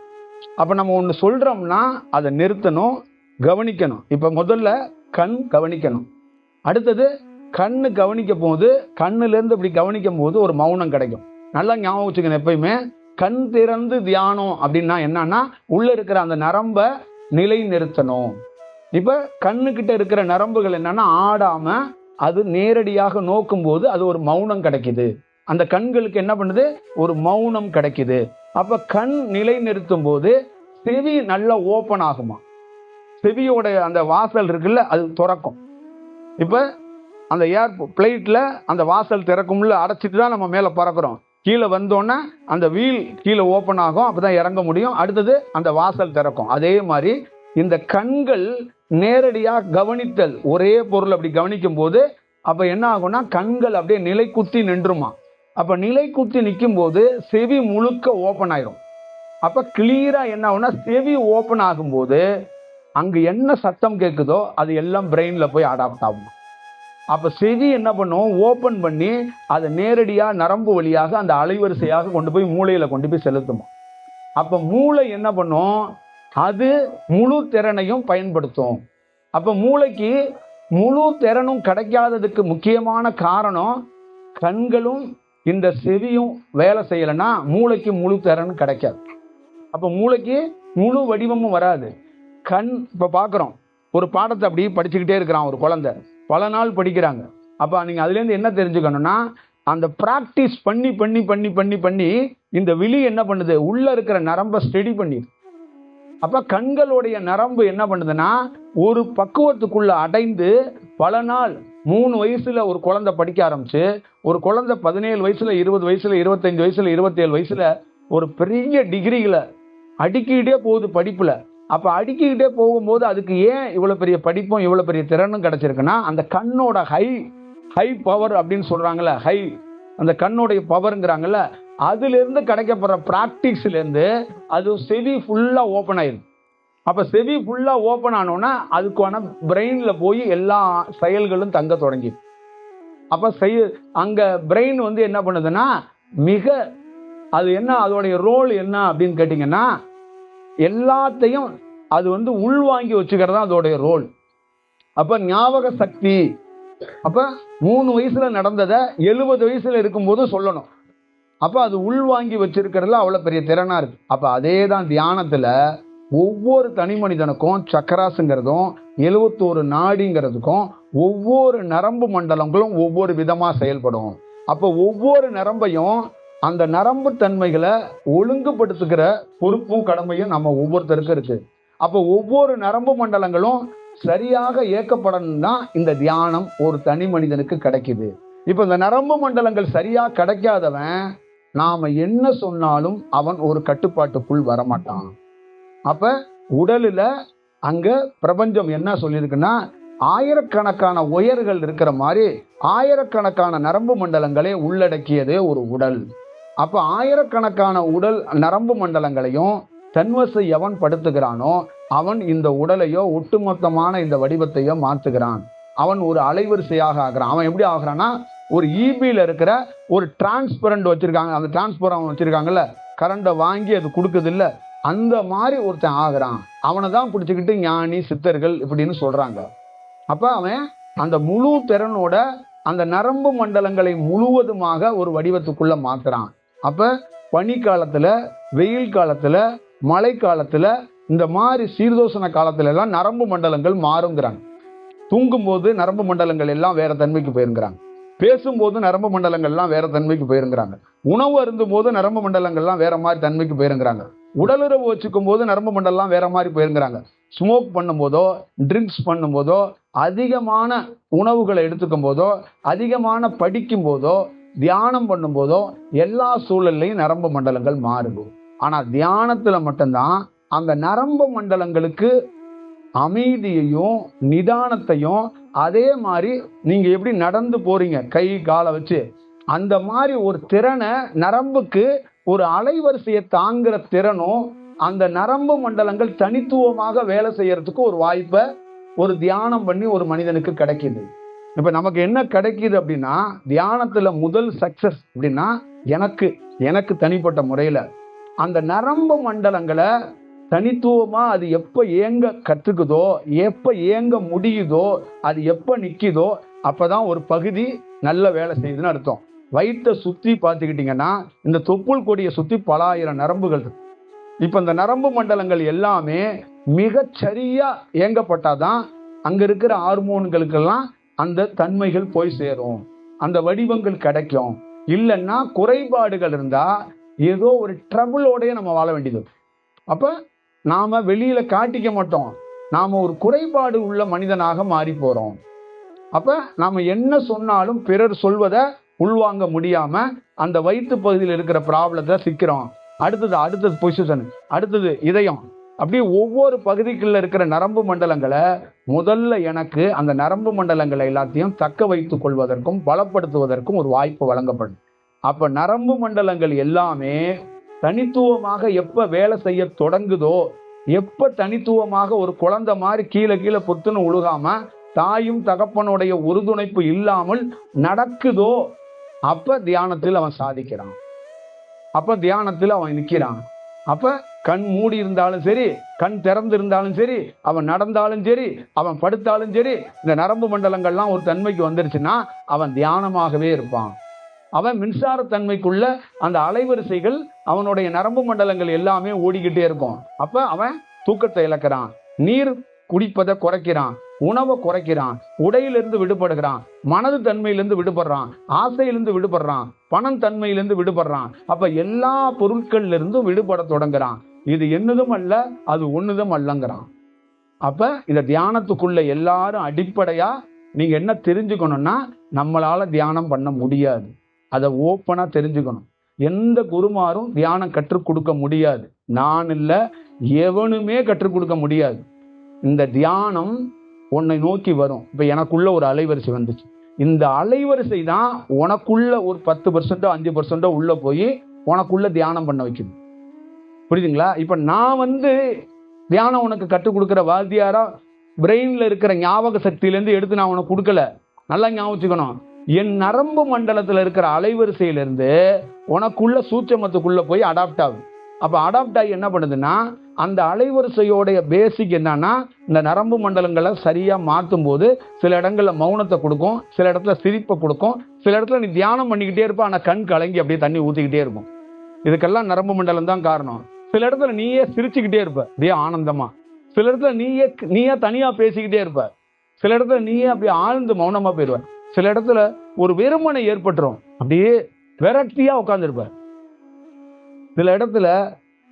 அப்ப நம்ம ஒன்று சொல்றோம்னா அதை நிறுத்தணும், கவனிக்கணும். இப்ப முதல்ல கண் கவனிக்கணும். அடுத்தது கண்ணு கவனிக்க போது, கண்ணுல இருந்து இப்படி கவனிக்கும் போது ஒரு மௌனம் கிடைக்கும். நல்லா ஞாபகம் வச்சுக்கணும். எப்பயுமே கண் திறந்து தியானம் அப்படின்னா என்னன்னா, உள்ள இருக்கிற அந்த நரம்ப நிலை நிறுத்தணும். இப்ப கண்ணுக்கிட்ட இருக்கிற நரம்புகள் என்னன்னா ஆடாம அது நேரடியாக நோக்கும் போது அது ஒரு மௌனம் கிடைக்குது. அந்த கண்களுக்கு என்ன பண்ணுது, ஒரு மௌனம் கிடைக்குது. அப்ப கண் நிலை நிறுத்தும் போது செவி நல்லா ஓப்பன் ஆகுமா. செவியோட அந்த வாசல் இருக்குல்ல, அது திறக்கும். இப்ப அந்த ஏர் பிளைட்ல அந்த வாசல் திறக்கும்ல, அடைச்சிட்டு தான் நம்ம மேல பறக்கிறோம். கீழே வந்தோன்னே அந்த வீல் கீழே ஓப்பன் ஆகும், அப்பதான் இறங்க முடியும். அடுத்தது அந்த வாசல் திறக்கும். அதே மாதிரி இந்த கண்கள் நேரடியாக கவனித்தல், ஒரே பொருள் அப்படி கவனிக்கும் போது அப்ப என்ன ஆகும்னா கண்கள் அப்படியே நிலை குத்தி நின்றுமா. அப்ப நிலை குத்தி நிற்கும் போது செவி முழுக்க ஓப்பன் ஆயிரும். அப்ப கிளியரா என்ன ஆகும்னா, செவி ஓப்பன் ஆகும்போது அங்கு என்ன சத்தம் கேட்குதோ அது எல்லாம் பிரெயின்ல போய் அடாப்ட் ஆகும். அப்ப செவி என்ன பண்ணும், ஓப்பன் பண்ணி அதை நேரடியா நரம்பு வழியாக அந்த அலைவரிசையாக கொண்டு போய் மூளையில கொண்டு போய் செலுத்தும். அப்ப மூளை என்ன பண்ணும், அது முழு திறனையும் பயன்படுத்தும். அப்ப மூளைக்கு முழு திறனும் கிடைக்காததுக்கு முக்கியமான காரணம், கண்களும் இந்த செவியும் வேலை செய்யலைன்னா மூளைக்கு முழு திறன் கிடைக்காது. அப்ப மூளைக்கு முழு வடிவமும் வராது. கண் இப்ப பாக்குறோம், ஒரு பாடத்தை அப்படி படிச்சுக்கிட்டே இருக்கிறான் ஒரு குழந்தை, பல நாள் படிக்கிறாங்க. அப்ப நீங்க அதுல இருந்து என்ன தெரிஞ்சுக்கணும்னா, அந்த பிராக்டிஸ் பண்ணி பண்ணி பண்ணி பண்ணி பண்ணி இந்த விழி என்ன பண்ணுது, உள்ள இருக்கிற நரம்பை ஸ்டெடி பண்ணிடு. அப்ப கண்களுடைய நரம்பு என்ன பண்ணுதுன்னா, ஒரு பக்குவத்துக்குள்ள அடைந்து பல நாள் 3 வயசுல ஒரு குழந்தை படிக்க ஆரம்பிச்சு, ஒரு குழந்தை 17 வயசுல, 20 வயசுல, 25 வயசுல, 27 வயசுல ஒரு பெரிய டிகிரிகளை அடுக்கிக்கிட்டே போகுது படிப்புல. அப்ப அடுக்கிக்கிட்டே போகும்போது அதுக்கு ஏன் இவ்வளவு பெரிய படிப்பும் இவ்வளவு பெரிய திறனும் கிடைச்சிருக்குன்னா, அந்த கண்ணோட ஹை பவர் அப்படின்னு சொல்றாங்கல்ல, அந்த கண்ணுடைய பவர்ங்கிறாங்கல்ல, அதுல இருந்து கிடைக்கப்படுற பிராக்டிஸ்ல இருந்து அது செவி ஃபுல்லா ஓப்பன் ஆயிரும். அப்ப செவி ஃபுல்லா ஓப்பன் ஆனோன்னா அதுக்கான பிரெயின்ல போய் எல்லா செயல்களும் தங்க தொடங்கி. அப்ப அங்க பிரெயின் வந்து என்ன பண்ணுதுன்னா, மிக அது என்ன, அதோடைய ரோல் என்ன அப்படின்னு கேட்டீங்கன்னா, எல்லாத்தையும் அது வந்து உள்வாங்கி வச்சுக்கிறது தான் அதோடைய ரோல். அப்ப ஞாபக சக்தி, அப்ப 3 வயசுல நடந்ததை 70 வயசுல இருக்கும்போது சொல்லணும். அப்ப அது உள்வாங்கி வச்சிருக்கிறதுல அவ்வளவு பெரிய திறனா இருக்கு. அப்ப அதே தான் தியானத்துல ஒவ்வொரு தனி மனிதனுக்கும் சக்கராசுங்கிறதும் 71 நாடிங்கிறதுக்கும் ஒவ்வொரு நரம்பு மண்டலங்களும் ஒவ்வொரு விதமா செயல்படும். அப்ப ஒவ்வொரு நரம்பையும் அந்த நரம்பு தன்மைகளை ஒழுங்குபடுத்துகிற பொறுப்பும் கடமையும் நம்ம ஒவ்வொருத்தருக்கும் இருக்கு. அப்போ ஒவ்வொரு நரம்பு மண்டலங்களும் சரியாக இயக்கப்படணும்னா இந்த தியானம் ஒரு தனி மனிதனுக்கு கிடைக்குது. இப்ப இந்த நரம்பு மண்டலங்கள் சரியா கிடைக்காதவன் நாம என்ன சொன்னாலும் அவன் ஒரு கட்டுப்பாட்டுக்குள் வரமாட்டான். அப்ப உடலுல அங்க பிரபஞ்சம் என்ன சொல்லியிருக்குன்னா, ஆயிரக்கணக்கான உயர்கள் இருக்கிற மாதிரி ஆயிரக்கணக்கான நரம்பு மண்டலங்களை உள்ளடக்கியதே ஒரு உடல். அப்ப ஆயிரக்கணக்கான உடல் நரம்பு மண்டலங்களையும் தன்வசை எவன் படுத்துகிறானோ அவன் இந்த உடலையோ ஒட்டுமொத்தமான இந்த வடிவத்தையோ மாத்துகிறான். அவன் ஒரு அலைவரிசையாக ஆகிறான். அவன் எப்படி ஆகிறான்னா, ஒரு ஈபியில இருக்கிற ஒரு டிரான்ஸ்பரண்ட் வச்சிருக்காங்க, அந்த டிரான்ஸ்பரம் வச்சிருக்காங்கல்ல, கரண்டை வாங்கி அது கொடுக்குது இல்ல, அந்த மாதிரி ஒருத்தன் ஆகிறான். அவனை தான் பிடிச்சிக்கிட்டு ஞானி சித்தர்கள் இப்படின்னு சொல்றாங்க. அப்ப அவன் அந்த முழு திறனோட அந்த நரம்பு மண்டலங்களை முழுவதுமாக ஒரு வடிவத்துக்குள்ள மாத்துறான். அப்ப பனி காலத்துல, வெயில் காலத்துல, மழை காலத்துல, இந்த மாதிரி சீர்தோஷண காலத்துல எல்லாம் நரம்பு மண்டலங்கள் மாறுங்கிறாங்க. தூங்கும் போது நரம்பு மண்டலங்கள் எல்லாம் வேற தன்மைக்கு போயிருங்கிறாங்க. பேசும்போது நரம்பு மண்டலங்கள்லாம் வேற தன்மைக்கு போயிருங்கிறாங்க. உணவு அருந்தும் போது நரம்பு மண்டலங்கள்லாம் வேற மாதிரி தன்மைக்கு போயிருங்கிறாங்க. உடலுறவு வச்சுக்கும் போது நரம்பு மண்டலம் வேற மாதிரி போயிருங்கிறாங்க. ஸ்மோக் பண்ணும் போதோ, ட்ரிங்க்ஸ் பண்ணும் போதோ, அதிகமான உணவுகளை எடுத்துக்கும் போதோ, அதிகமான படிக்கும் போதோ, தியானம் பண்ணும் போதோ, எல்லா சூழல்லையும் நரம்பு மண்டலங்கள் மாறுது. ஆனா தியானத்துல மட்டும்தான் அந்த நரம்பு மண்டலங்களுக்கு அமைதியையும் நிதானத்தையும், அதே மாதிரி நீங்க எப்படி நடந்து போறீங்க கை காலை வச்சு, அந்த மாதிரி ஒரு திறனை, நரம்புக்கு ஒரு அலைவரிசையை தாங்குற திறனும் அந்த நரம்பு மண்டலங்கள் தனித்துவமாக வேலை செய்யறதுக்கு ஒரு வாய்ப்பை ஒரு தியானம் பண்ணி ஒரு மனிதனுக்கு கிடைக்குது. இப்ப நமக்கு என்ன கிடைக்குது அப்படின்னா, தியானத்துல முதல் சக்சஸ் அப்படின்னா எனக்கு தனிப்பட்ட முறையில அந்த நரம்பு மண்டலங்களை தனித்துவமா அது எப்ப இயங்க கற்றுக்குதோ, எப்ப இயங்க முடியுதோ, அது எப்ப நிக்குதோ அப்பதான் ஒரு பகுதி நல்ல வேலை செய்யுதுன்னு அர்த்தம். வயிற்றை சுத்தி பார்த்துக்கிட்டீங்கன்னா இந்த தொப்புள் கொடியை சுத்தி பல ஆயிரம் நரம்புகள் இருக்கு. இப்ப இந்த நரம்பு மண்டலங்கள் எல்லாமே மிகச்சரியா இயங்கப்பட்டாதான் அங்க இருக்கிற ஹார்மோன்களுக்கெல்லாம் அந்த தன்மைகள் போய் சேரும், அந்த வடிவங்கள் கிடைக்கும். இல்லைன்னா குறைபாடுகள் இருந்தா ஏதோ ஒரு ட்ரபிளோடய நம்ம வாழ வேண்டியது. அப்ப நாம வெளியில காட்டிக்க மாட்டோம், நாம ஒரு குறைபாடு உள்ள மனிதனாக மாறி போறோம். அப்ப நாம என்ன சொன்னாலும் பிறர் சொல்வதை உள்வாங்க முடியாம அந்த வயிற்று பகுதியில் இருக்கிற ப்ராப்ளத்தை சிக்கிறோம். அடுத்தது பொசிஷன், அடுத்தது இதயம், அப்படி ஒவ்வொரு பகுதிக்குள்ள இருக்கிற நரம்பு மண்டலங்களை முதல்ல எனக்கு அந்த நரம்பு மண்டலங்களை எல்லாத்தையும் தக்க வைத்துக் கொள்வதற்கும் பலப்படுத்துவதற்கும் ஒரு வாய்ப்பு வழங்கப்படும். அப்ப நரம்பு மண்டலங்கள் எல்லாமே தனித்துவமாக எப்ப வேலை செய்ய தொடங்குதோ, எப்ப தனித்துவமாக ஒரு குழந்தை மாதிரி கீழே பொத்துன்னு உழுகாம தாயும் தகப்பனுடைய உறுதுணைப்பு இல்லாமல் நடக்குதோ அப்ப தியானத்தில் அவன் சாதிக்கிறான். அப்ப தியானத்தில் அவன் நிற்கிறான். அப்ப கண் மூடி இருந்தாலும் சரி, கண் திறந்து இருந்தாலும் சரி, அவன் நடந்தாலும் சரி, அவன் படுத்தாலும் சரி, இந்த நரம்பு மண்டலங்கள்லாம் ஒரு தன்மைக்கு வந்துருச்சுன்னா அவன் தியானமாகவே இருப்பான். அவன் மின்சார தன்மைக்குள்ள அந்த அலைவரிசைகள் அவனுடைய நரம்பு மண்டலங்கள் எல்லாமே ஓடிக்கிட்டே இருக்கும். அப்ப அவன் தூக்கத்தை இழக்கிறான், நீர் குடிப்பதை குறைக்கிறான், உணவை குறைக்கிறான், உடையிலிருந்து விடுபடுகிறான், மனது தன்மையிலிருந்து விடுபடுறான், ஆசையிலிருந்து விடுபடுறான், பணம் தன்மையிலிருந்து விடுபடுறான். அப்ப எல்லா பொருட்கள்ல இருந்தும் விடுபட தொடங்குறான். இது என்னதும் அல்ல, அது ஒண்ணுதும் அல்லங்கிறான். அப்ப இந்த தியானத்துக்குள்ள எல்லாரும் அடிப்படையா நீங்க என்ன தெரிஞ்சுக்கணும்னா, நம்மளால தியானம் பண்ண முடியாது. அதை ஓப்பனா தெரிஞ்சுக்கணும். எந்த குருமாரும் தியானம் கற்றுக் கொடுக்க முடியாது. நான் இல்ல, எவனுமே கற்றுக் கொடுக்க முடியாது. இந்த தியானம் உன்னை நோக்கி வரும். இப்ப எனக்குள்ள ஒரு அலைவரிசை வந்துச்சு, இந்த அலைவரிசை தான் உனக்குள்ள ஒரு 10% 5% உள்ள போய் உனக்குள்ள தியானம் பண்ண வைக்குது. புரியுதுங்களா? இப்ப நான் தியானம் உனக்கு கற்றுக் கொடுக்குற வாத்தியாரா பிரெயின்ல இருக்கிற ஞாபக சக்தியிலேருந்து எடுத்து நான் உனக்கு கொடுக்கல. நல்லா ஞாபகம் வச்சுக்கணும். என் நரம்பு மண்டலத்தில் இருக்கிற அலைவரிசையிலிருந்து உனக்குள்ள சூட்சமத்துக்குள்ள போய் அடாப்ட் ஆகுது. அப்ப அடாப்ட் ஆகி என்ன பண்ணுதுன்னா, அந்த அலைவரிசையோடைய பேசிக் என்னன்னா, இந்த நரம்பு மண்டலங்களை சரியா மாற்றும் போது சில இடங்கள்ல மௌனத்தை கொடுக்கும், சில இடத்துல சிரிப்பை கொடுக்கும், சில இடத்துல நீ தியானம் பண்ணிக்கிட்டே இருப்ப, ஆனா கண் கலங்கி அப்படியே தண்ணி ஊத்திக்கிட்டே இருக்கும். இதுக்கெல்லாம் நரம்பு மண்டலம் தான் காரணம். சில இடத்துல நீயே சிரிச்சுக்கிட்டே இருப்ப அப்படியே ஆனந்தமா, சில இடத்துல நீயே தனியா பேசிக்கிட்டே இருப்ப, சில இடத்துல நீயே அப்படியே ஆழ்ந்து மௌனமா போயிடுவ, சில இடத்துல ஒரு வெறுமனை ஏற்பட்டுரும், அப்படியே விரக்தியா உட்கார்ந்துருப்ப, சில இடத்துல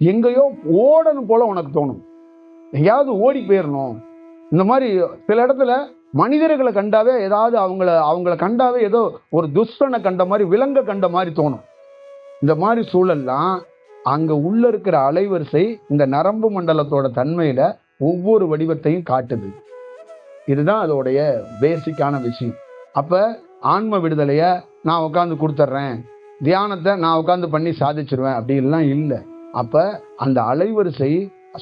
எங்கேயோ ஓடணும் போல உனக்கு தோணும். எங்கேயாவது ஓடி போயிடணும். இந்த மாதிரி சில இடத்துல மனிதர்களை கண்டாவே ஏதாவது அவங்கள கண்டாவே ஏதோ ஒரு துஷ்டனை கண்ட மாதிரி, விலங்க கண்ட மாதிரி தோணும். இந்த மாதிரி சூழல்லாம் அங்க உள்ள இருக்கிற அலைவரிசை இந்த நரம்பு மண்டலத்தோட தன்மையில ஒவ்வொரு வடிவத்தையும் காட்டுது. இதுதான் அதோடைய பேசிக்கான விஷயம். அப்ப ஆன்ம விடுதலைய நான் உட்காந்து கொடுத்துட்றேன், தியானத்தை நான் உட்காந்து பண்ணி சாதிச்சிருவேன் அப்படின்லாம் இல்லை. அப்ப அந்த அலைவரிசை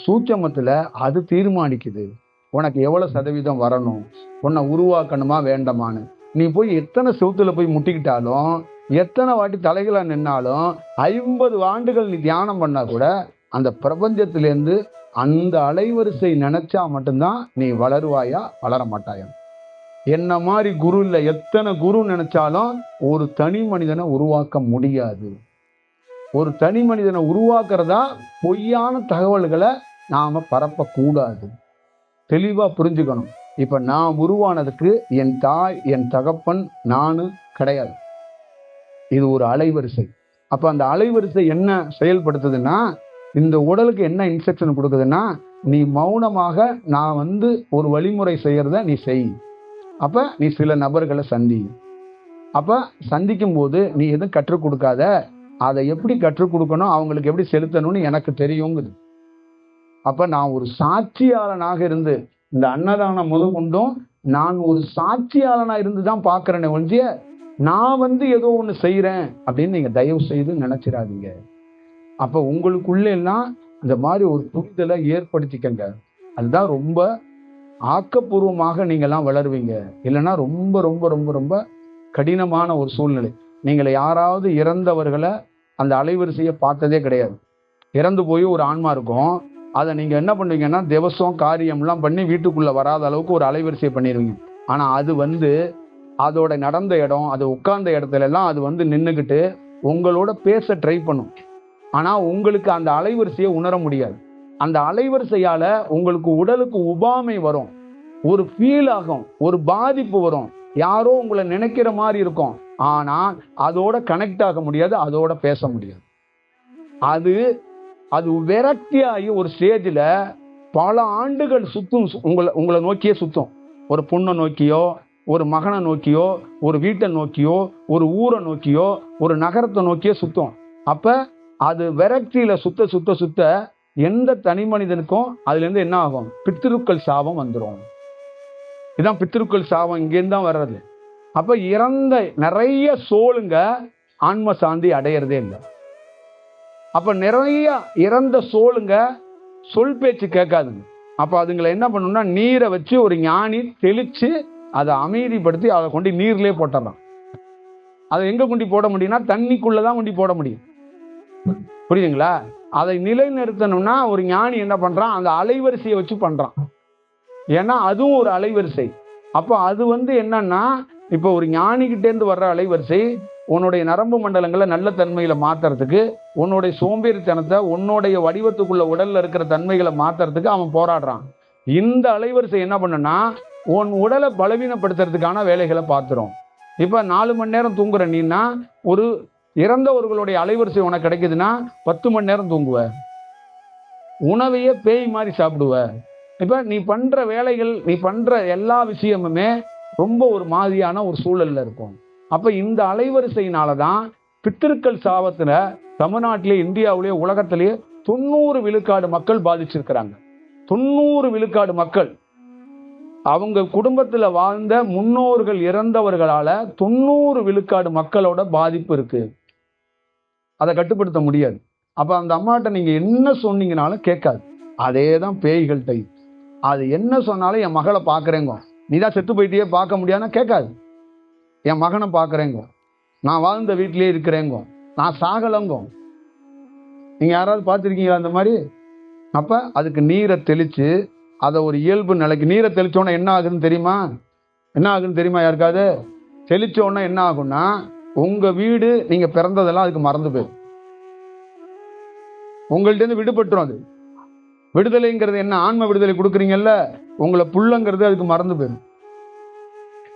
சூட்சமத்துல அது தீர்மானிக்குது உனக்கு எவ்வளவு சதவீதம் வரணும், உன்னை உருவாக்கணுமா வேண்டாமான்னு. நீ போய் எத்தனை செவுத்துல போய் முட்டிக்கிட்டாலும், எத்தனை வாட்டி தலைகளை நின்னாலும், 50 ஆண்டுகள் நீ தியானம் பண்ணா கூட அந்த பிரபஞ்சத்திலேருந்து அந்த அலைவரிசை நினைச்சா மட்டும்தான் நீ வளருவாயா, வளர மாட்டாயா. என்ன மாதிரி குரு இல்லை, எத்தனை குரு நினைச்சாலும் ஒரு தனி மனிதனை உருவாக்க முடியாது. ஒரு தனி மனிதனை உருவாக்குறதா பொய்யான தகவல்களை நாம பரப்பக்கூடாது. தெளிவா புரிஞ்சுக்கணும். இப்ப நான் உருவானதுக்கு என் தாய் என் தகப்பன் நானு கிடையாது. இது ஒரு அலைவரிசை. அப்ப அந்த அலைவரிசை என்ன செயல்படுத்துதுன்னா, இந்த உடலுக்கு என்ன இன்ஸ்ட்ரக்ஷன் கொடுக்குதுன்னா, நீ மௌனமாக நான் ஒரு வழிமுறை செய்யறத நீ செய். அப்ப நீ சில நபர்களை சந்தி. அப்ப சந்திக்கும் போது நீ எதுவும் கற்றுக் கொடுக்காத, அதை எப்படி கற்றுக் கொடுக்கணும், அவங்களுக்கு எப்படி செலுத்தணும்னு எனக்கு தெரியுங்குது. அப்ப நான் ஒரு சாட்சியாளனாக இருந்து, இந்த அன்னதானம் முதற்கொண்டும் நான் ஒரு சாட்சியாளனா இருந்துதான் பாக்குறேனே ஒழிய நான் ஏதோ ஒண்ணு செய்யறேன் அப்படின்னு நீங்க தயவு செய்து நினைச்சிடாதீங்க. அப்ப உங்களுக்குள்ள எல்லாம் இந்த மாதிரி ஒரு புரிதலை ஏற்படுத்திக்கங்க. அதுதான் ரொம்ப ஆக்கப்பூர்வமாக நீங்கெல்லாம் வளருவீங்க. இல்லைன்னா ரொம்ப ரொம்ப ரொம்ப ரொம்ப கடினமான ஒரு சூழ்நிலை. நீங்களை யாராவது இறந்தவர்களை அந்த அலைவரிசையை பார்த்ததே கிடையாது. இறந்து போய் ஒரு ஆன்மா இருக்கும், அதை நீங்க என்ன பண்ணுவீங்கன்னா திவசம் காரியம்லாம் பண்ணி வீட்டுக்குள்ள வராத அளவுக்கு ஒரு அலைவரிசையை பண்ணிடுவீங்க. ஆனா அது அதோட நடந்த இடம், அது உட்கார்ந்த இடத்துல எல்லாம் அது நின்றுக்கிட்டு உங்களோட பேச ட்ரை பண்ணும். ஆனா உங்களுக்கு அந்த அலைவரிசையை உணர முடியாது. அந்த அலைவரிசையால உங்களுக்கு உடலுக்கு உபாமை வரும், ஒரு ஃபீல் ஆகும், ஒரு பாதிப்பு வரும், யாரோ உங்களை நினைக்கிற மாதிரி இருக்கும். ஆனா அதோட கனெக்ட் ஆக முடியாது, அதோட பேச முடியாது. அது விரக்தியாகி ஒரு ஸ்டேஜில் பல ஆண்டுகள் சுத்தும், உங்களை நோக்கியே சுத்தும். ஒரு பொண்ணை நோக்கியோ, ஒரு மகனை நோக்கியோ, ஒரு வீட்டை நோக்கியோ, ஒரு ஊரை நோக்கியோ, ஒரு நகரத்தை நோக்கியோ சுத்தும். அப்ப அது விரக்தியில சுத்த சுத்த சுத்த எந்த தனி மனிதனுக்கும் அதுல இருந்து என்ன ஆகும், பித்திருக்கள் சாபம் வந்துடும். இதான் பித்திருக்கள் சாபம் இங்கேருந்து தான் வர்றது. அப்ப இறந்த நிறைய சோளுங்க ஆன்ம சாந்தி அடையிறதே இல்லை. அப்ப நிறைய இறந்த சோளுங்க சொல் பேச்சு கேட்காதுங்க. அப்ப அதுங்களை என்ன பண்ணணும்னா, நீரை வச்சு ஒரு ஞானி தெளிச்சு அதை அமைதிப்படுத்தி அதை கொண்டு நீர்லயே போட்டுறான். அதை எங்க கொண்டு போட முடியும்னா தண்ணிக்குள்ளதான் கொண்டு போட முடியும். புரியுதுங்களா? அதை நிலைநிறுத்தணும்னா ஒரு ஞானி என்ன பண்றான், அந்த அலைவரிசையை வச்சு பண்றான். ஏன்னா அதுவும் ஒரு அலைவரிசை. அப்ப அது என்னன்னா, இப்ப ஒரு ஞானிகிட்டே இருந்து வர்ற அலைவரிசை உன்னுடைய நரம்பு மண்டலங்களை நல்ல தன்மையில மாத்துறதுக்கு, உன்னுடைய சோம்பேறித்தனத்தை உன்னுடைய வடிவத்துக்குள்ள உடல்ல இருக்கிற தன்மைகளை மாத்துறதுக்கு அவன் போராடுறான். இந்த அலைவரிசை என்ன பண்ணுன்னா, உன் உடலை பலவீனப்படுத்துறதுக்கான வேலைகளை பார்த்துரும். இப்ப 4 மணி நேரம் தூங்குற நீன்னா, ஒரு இறந்தவர்களுடைய அலைவரிசை உனக்கு கிடைக்குதுன்னா 10 மணி நேரம் தூங்குவ, உணவையே பேய் மாதிரி சாப்பிடுவ. இப்ப நீ பண்ற வேலைகள், நீ பண்ற எல்லா விஷயமுமே ரொம்ப ஒரு மாதிரியான ஒரு சூழல்ல இருக்கும். அப்ப இந்த அலைவரிசையினாலதான் பித்திருக்கள் சாபத்துல தமிழ்நாட்டிலே, இந்தியாவிலேயே, உலகத்திலேயே 90 விழுக்காடு மக்கள் பாதிச்சிருக்கிறாங்க. 90 விழுக்காடு மக்கள் அவங்க குடும்பத்துல வாழ்ந்த முன்னோர்கள் இறந்தவர்களால 90 விழுக்காடு மக்களோட பாதிப்பு இருக்கு. அதை கட்டுப்படுத்த முடியாது. அப்ப அந்த அம்மாட்ட நீங்க என்ன சொன்னீங்கனாலும் கேட்காது. அதேதான் பேய்கள்கிட்ட. அது என்ன சொன்னாலும் என் மகளை பாக்குறேங்க, நீதான் செத்து போயிட்டே பார்க்க முடியாதுன்னா கேட்காது. என் மகனை பாக்குறேங்க, நான் வாழ்ந்த வீட்டிலேயே இருக்கிறேங்க, நான் சாகலங்க. நீங்க யாராவது பார்த்துருக்கீங்களா அந்த மாதிரி? அப்ப அதுக்கு நீரை தெளிச்சு அதை ஒரு இயல்பு நிலைக்கு, நீரை தெளிச்சோன்னா என்ன ஆகுதுன்னு தெரியுமா? என்ன ஆகுதுன்னு தெரியுமா யாருக்காவது? தெளிச்சோன்னா என்ன ஆகும்னா, உங்க வீடு நீங்க பிறந்ததெல்லாம் அதுக்கு மறந்து போயிடும். உங்கள்ட்ட இருந்து விடுபட்டுரும். அது விடுதலைங்கிறது என்ன, ஆன்ம விடுதலை கொடுக்குறீங்கல்ல, உங்களை புள்ளங்கிறது அதுக்கு மறந்து போயிடும்.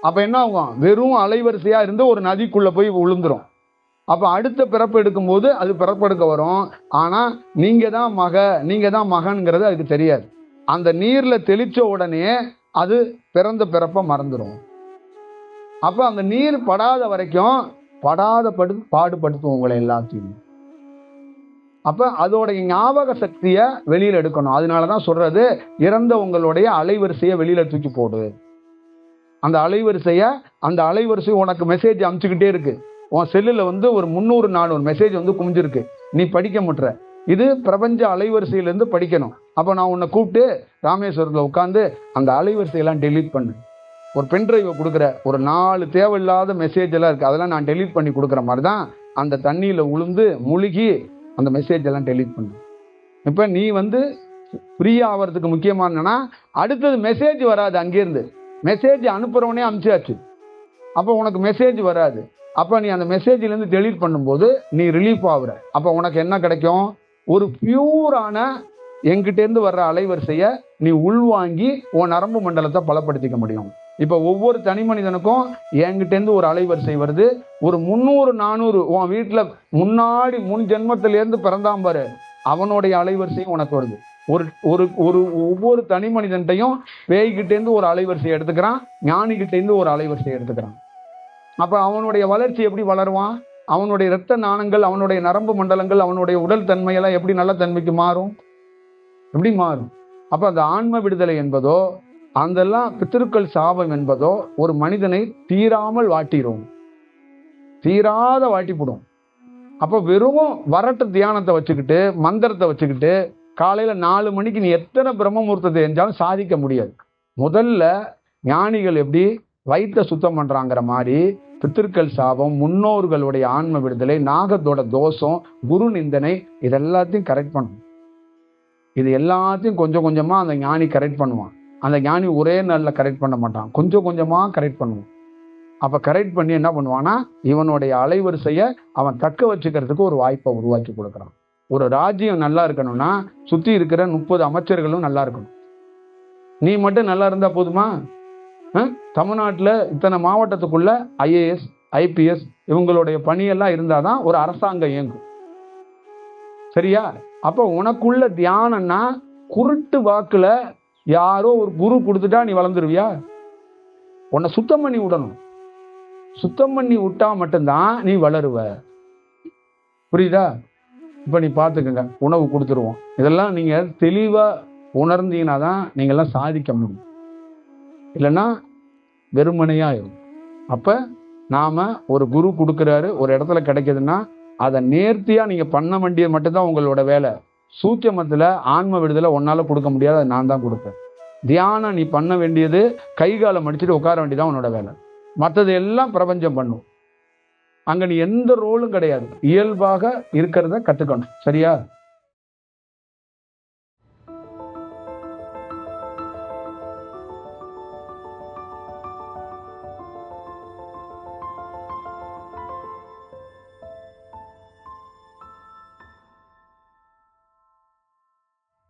அப்ப என்ன ஆகும், வெறும் அலைவரிசையா இருந்து ஒரு நதிக்குள்ள போய் விழுந்துரும். அப்ப அடுத்த பிறப்பு எடுக்கும் போது அது பிறப்பெடுக்க வரும். ஆனா நீங்க தான் மகன்ங்கிறது அதுக்கு தெரியாது. அந்த நீர்ல தெளிச்ச உடனே அது பிறந்த பிறப்ப மறந்துடும். அப்ப அந்த நீர் படாத வரைக்கும் பாடுபடுத்தும் உங்களை எல்லாத்தையும். அப்ப அதோடைய ஞாபக சக்தியை வெளியில எடுக்கணும். அதனாலதான் சொல்றது, இறந்த உங்களுடைய அலைவரிசையை வெளியில தூக்கி போடு. அந்த அலைவரிசை உனக்கு மெசேஜ் அனுப்பிச்சுக்கிட்டே இருக்கு. உன் செல்லுல ஒரு 300-400 மெசேஜ் குமிஞ்சிருக்கு, நீ படிக்க முட்டுற. இது பிரபஞ்ச அலைவரிசையிலிருந்து படிக்கணும். அப்ப நான் உன்னை கூப்பிட்டு ராமேஸ்வரத்தில் உட்காந்து அந்த அலைவரிசையெல்லாம் டெலீட் பண்ணு. ஒரு பென்ட்ரைவை கொடுக்குற, ஒரு 4 தேவையில்லாத மெசேஜ் எல்லாம் இருக்கு, அதெல்லாம் நான் டெலீட் பண்ணி கொடுக்குற மாதிரி தான் அந்த தண்ணியில உளுந்து முழுகி அந்த மெசேஜ் எல்லாம் டெலீட் பண்ணு. இப்ப நீ ஃப்ரீ ஆகிறதுக்கு முக்கியமானனா அடுத்தது மெசேஜ் வராது. அங்கேருந்து மெசேஜ் அனுப்புறவனே அனுப்பிச்சாச்சு, அப்போ உனக்கு மெசேஜ் வராது. அப்போ நீ அந்த மெசேஜ்லேருந்து டெலீட் பண்ணும்போது நீ ரிலீஃப் ஆகுற. அப்போ உனக்கு என்ன கிடைக்கும்? ஒரு பியூரான எங்கிட்டேருந்து வர்ற அலைவரிசையை நீ உள்வாங்கி உன் நரம்பு மண்டலத்தை பலப்படுத்திக்க முடியும். இப்போ ஒவ்வொரு தனி மனிதனுக்கும் என்கிட்டேருந்து ஒரு அலைவரிசை வருது. ஒரு 300-400 உன் வீட்டில் முன்னாடி முன் ஜென்மத்திலேருந்து பிறந்தாம் பாரு, அவனுடைய அலைவரிசையும் உனக்கு வருது. ஒவ்வொரு தனி மனிதன்ட்டையும் பேய்கிட்டேருந்து ஒரு அலைவரிசை எடுத்துக்கிறான், ஞானிகிட்டேருந்து ஒரு அலைவரிசை எடுத்துக்கிறான். அப்போ அவனுடைய வளர்ச்சி எப்படி வளருவான்? அவனுடைய இரத்த நாணங்கள், அவனுடைய நரம்பு மண்டலங்கள், அவனுடைய உடல் தன்மையெல்லாம் எப்படி நல்ல தன்மைக்கு மாறும்? எப்படி மாறும்? அப்போ அந்த ஆன்ம விடுதலை என்பதோ அதெல்லாம் பித்திருக்கள் சாபம் என்பதோ ஒரு மனிதனை தீராமல் வாட்டிடும், தீராத வாட்டிப்படும். அப்போ வெறும் வரட்டு தியானத்தை வச்சுக்கிட்டு மந்திரத்தை வச்சுக்கிட்டு காலையில 4 மணிக்கு நீ எத்தனை பிரம்ம முகூர்த்தத்தை செஞ்சாலும் சாதிக்க முடியாது. முதல்ல ஞானிகள் எப்படி வயிற்ற சுத்தம் பண்றாங்கிற மாதிரி பித்திருக்கள் சாபம், முன்னோர்களுடைய ஆன்ம விடுதலை, நாகத்தோட தோஷம், குரு நிந்தனை, இதெல்லாத்தையும் கரெக்ட் பண்ணும். இது எல்லாத்தையும் கொஞ்சம் கொஞ்சமா அந்த ஞானி கரெக்ட் பண்ணுவான். அந்த ஞானி ஒரே நாளில் கரெக்ட் பண்ண மாட்டான், கொஞ்சம் கொஞ்சமா கரெக்ட் பண்ணுவான். அப்ப கரெக்ட் பண்ணி என்ன பண்ணுவான்னா இவனுடைய அலைவரிசையை அவன் தக்க வச்சுக்கிறதுக்கு ஒரு வாய்ப்பை உருவாக்கி கொடுக்குறான். ஒரு ராஜ்யம் நல்லா இருக்கணும்னா சுத்தி இருக்கிற 30 அமைச்சர்களும் நல்லா இருக்கணும். நீ மட்டும் நல்லா இருந்தா போதுமா? தமிழ்நாட்டில் இத்தனை மாவட்டத்துக்குள்ள IAS IPS இவங்களுடைய பணியெல்லாம் இருந்தாதான் ஒரு அரசாங்கம் இயங்கும். சரியா? அப்போ உனக்குள்ள தியானம்னா குருட்டு வாக்குல யாரோ ஒரு குரு கொடுத்துட்டா நீ வளர்ந்துருவியா? உன்னை சுத்தம் பண்ணி விடணும். சுத்தம் பண்ணி விட்டா மட்டும்தான் நீ வளருவ. புரியுதா? இப்ப நீ பார்த்துக்கங்க, உணவு கொடுத்துருவோம். இதெல்லாம் நீங்க தெளிவா உணர்ந்தீங்கன்னா தான் நீங்கள்லாம் சாதிக்க முடியும், இல்லைன்னா வெறுமனையா இருக்கும். அப்ப நாம ஒரு குரு கொடுக்குறாரு, ஒரு இடத்துல கிடைக்குதுன்னா அதை நேர்த்தியா நீங்க பண்ண வேண்டியது மட்டும்தான் உங்களோட வேலை. சூட்சமத்துல ஆன்ம விடுதலை உன்னால கொடுக்க முடியாது, அதை நான் தான் கொடுப்பேன். தியானம் நீ பண்ண வேண்டியது கை காலை மடிச்சுட்டு உட்கார வேண்டியதான் உன்னோட வேலை. மற்றது எல்லாம் பிரபஞ்சம் பண்ணும். அங்க நீ எந்த ரோலும் கிடையாது, இயல்பாக இருக்கிறத கத்துக்கணும். சரியா?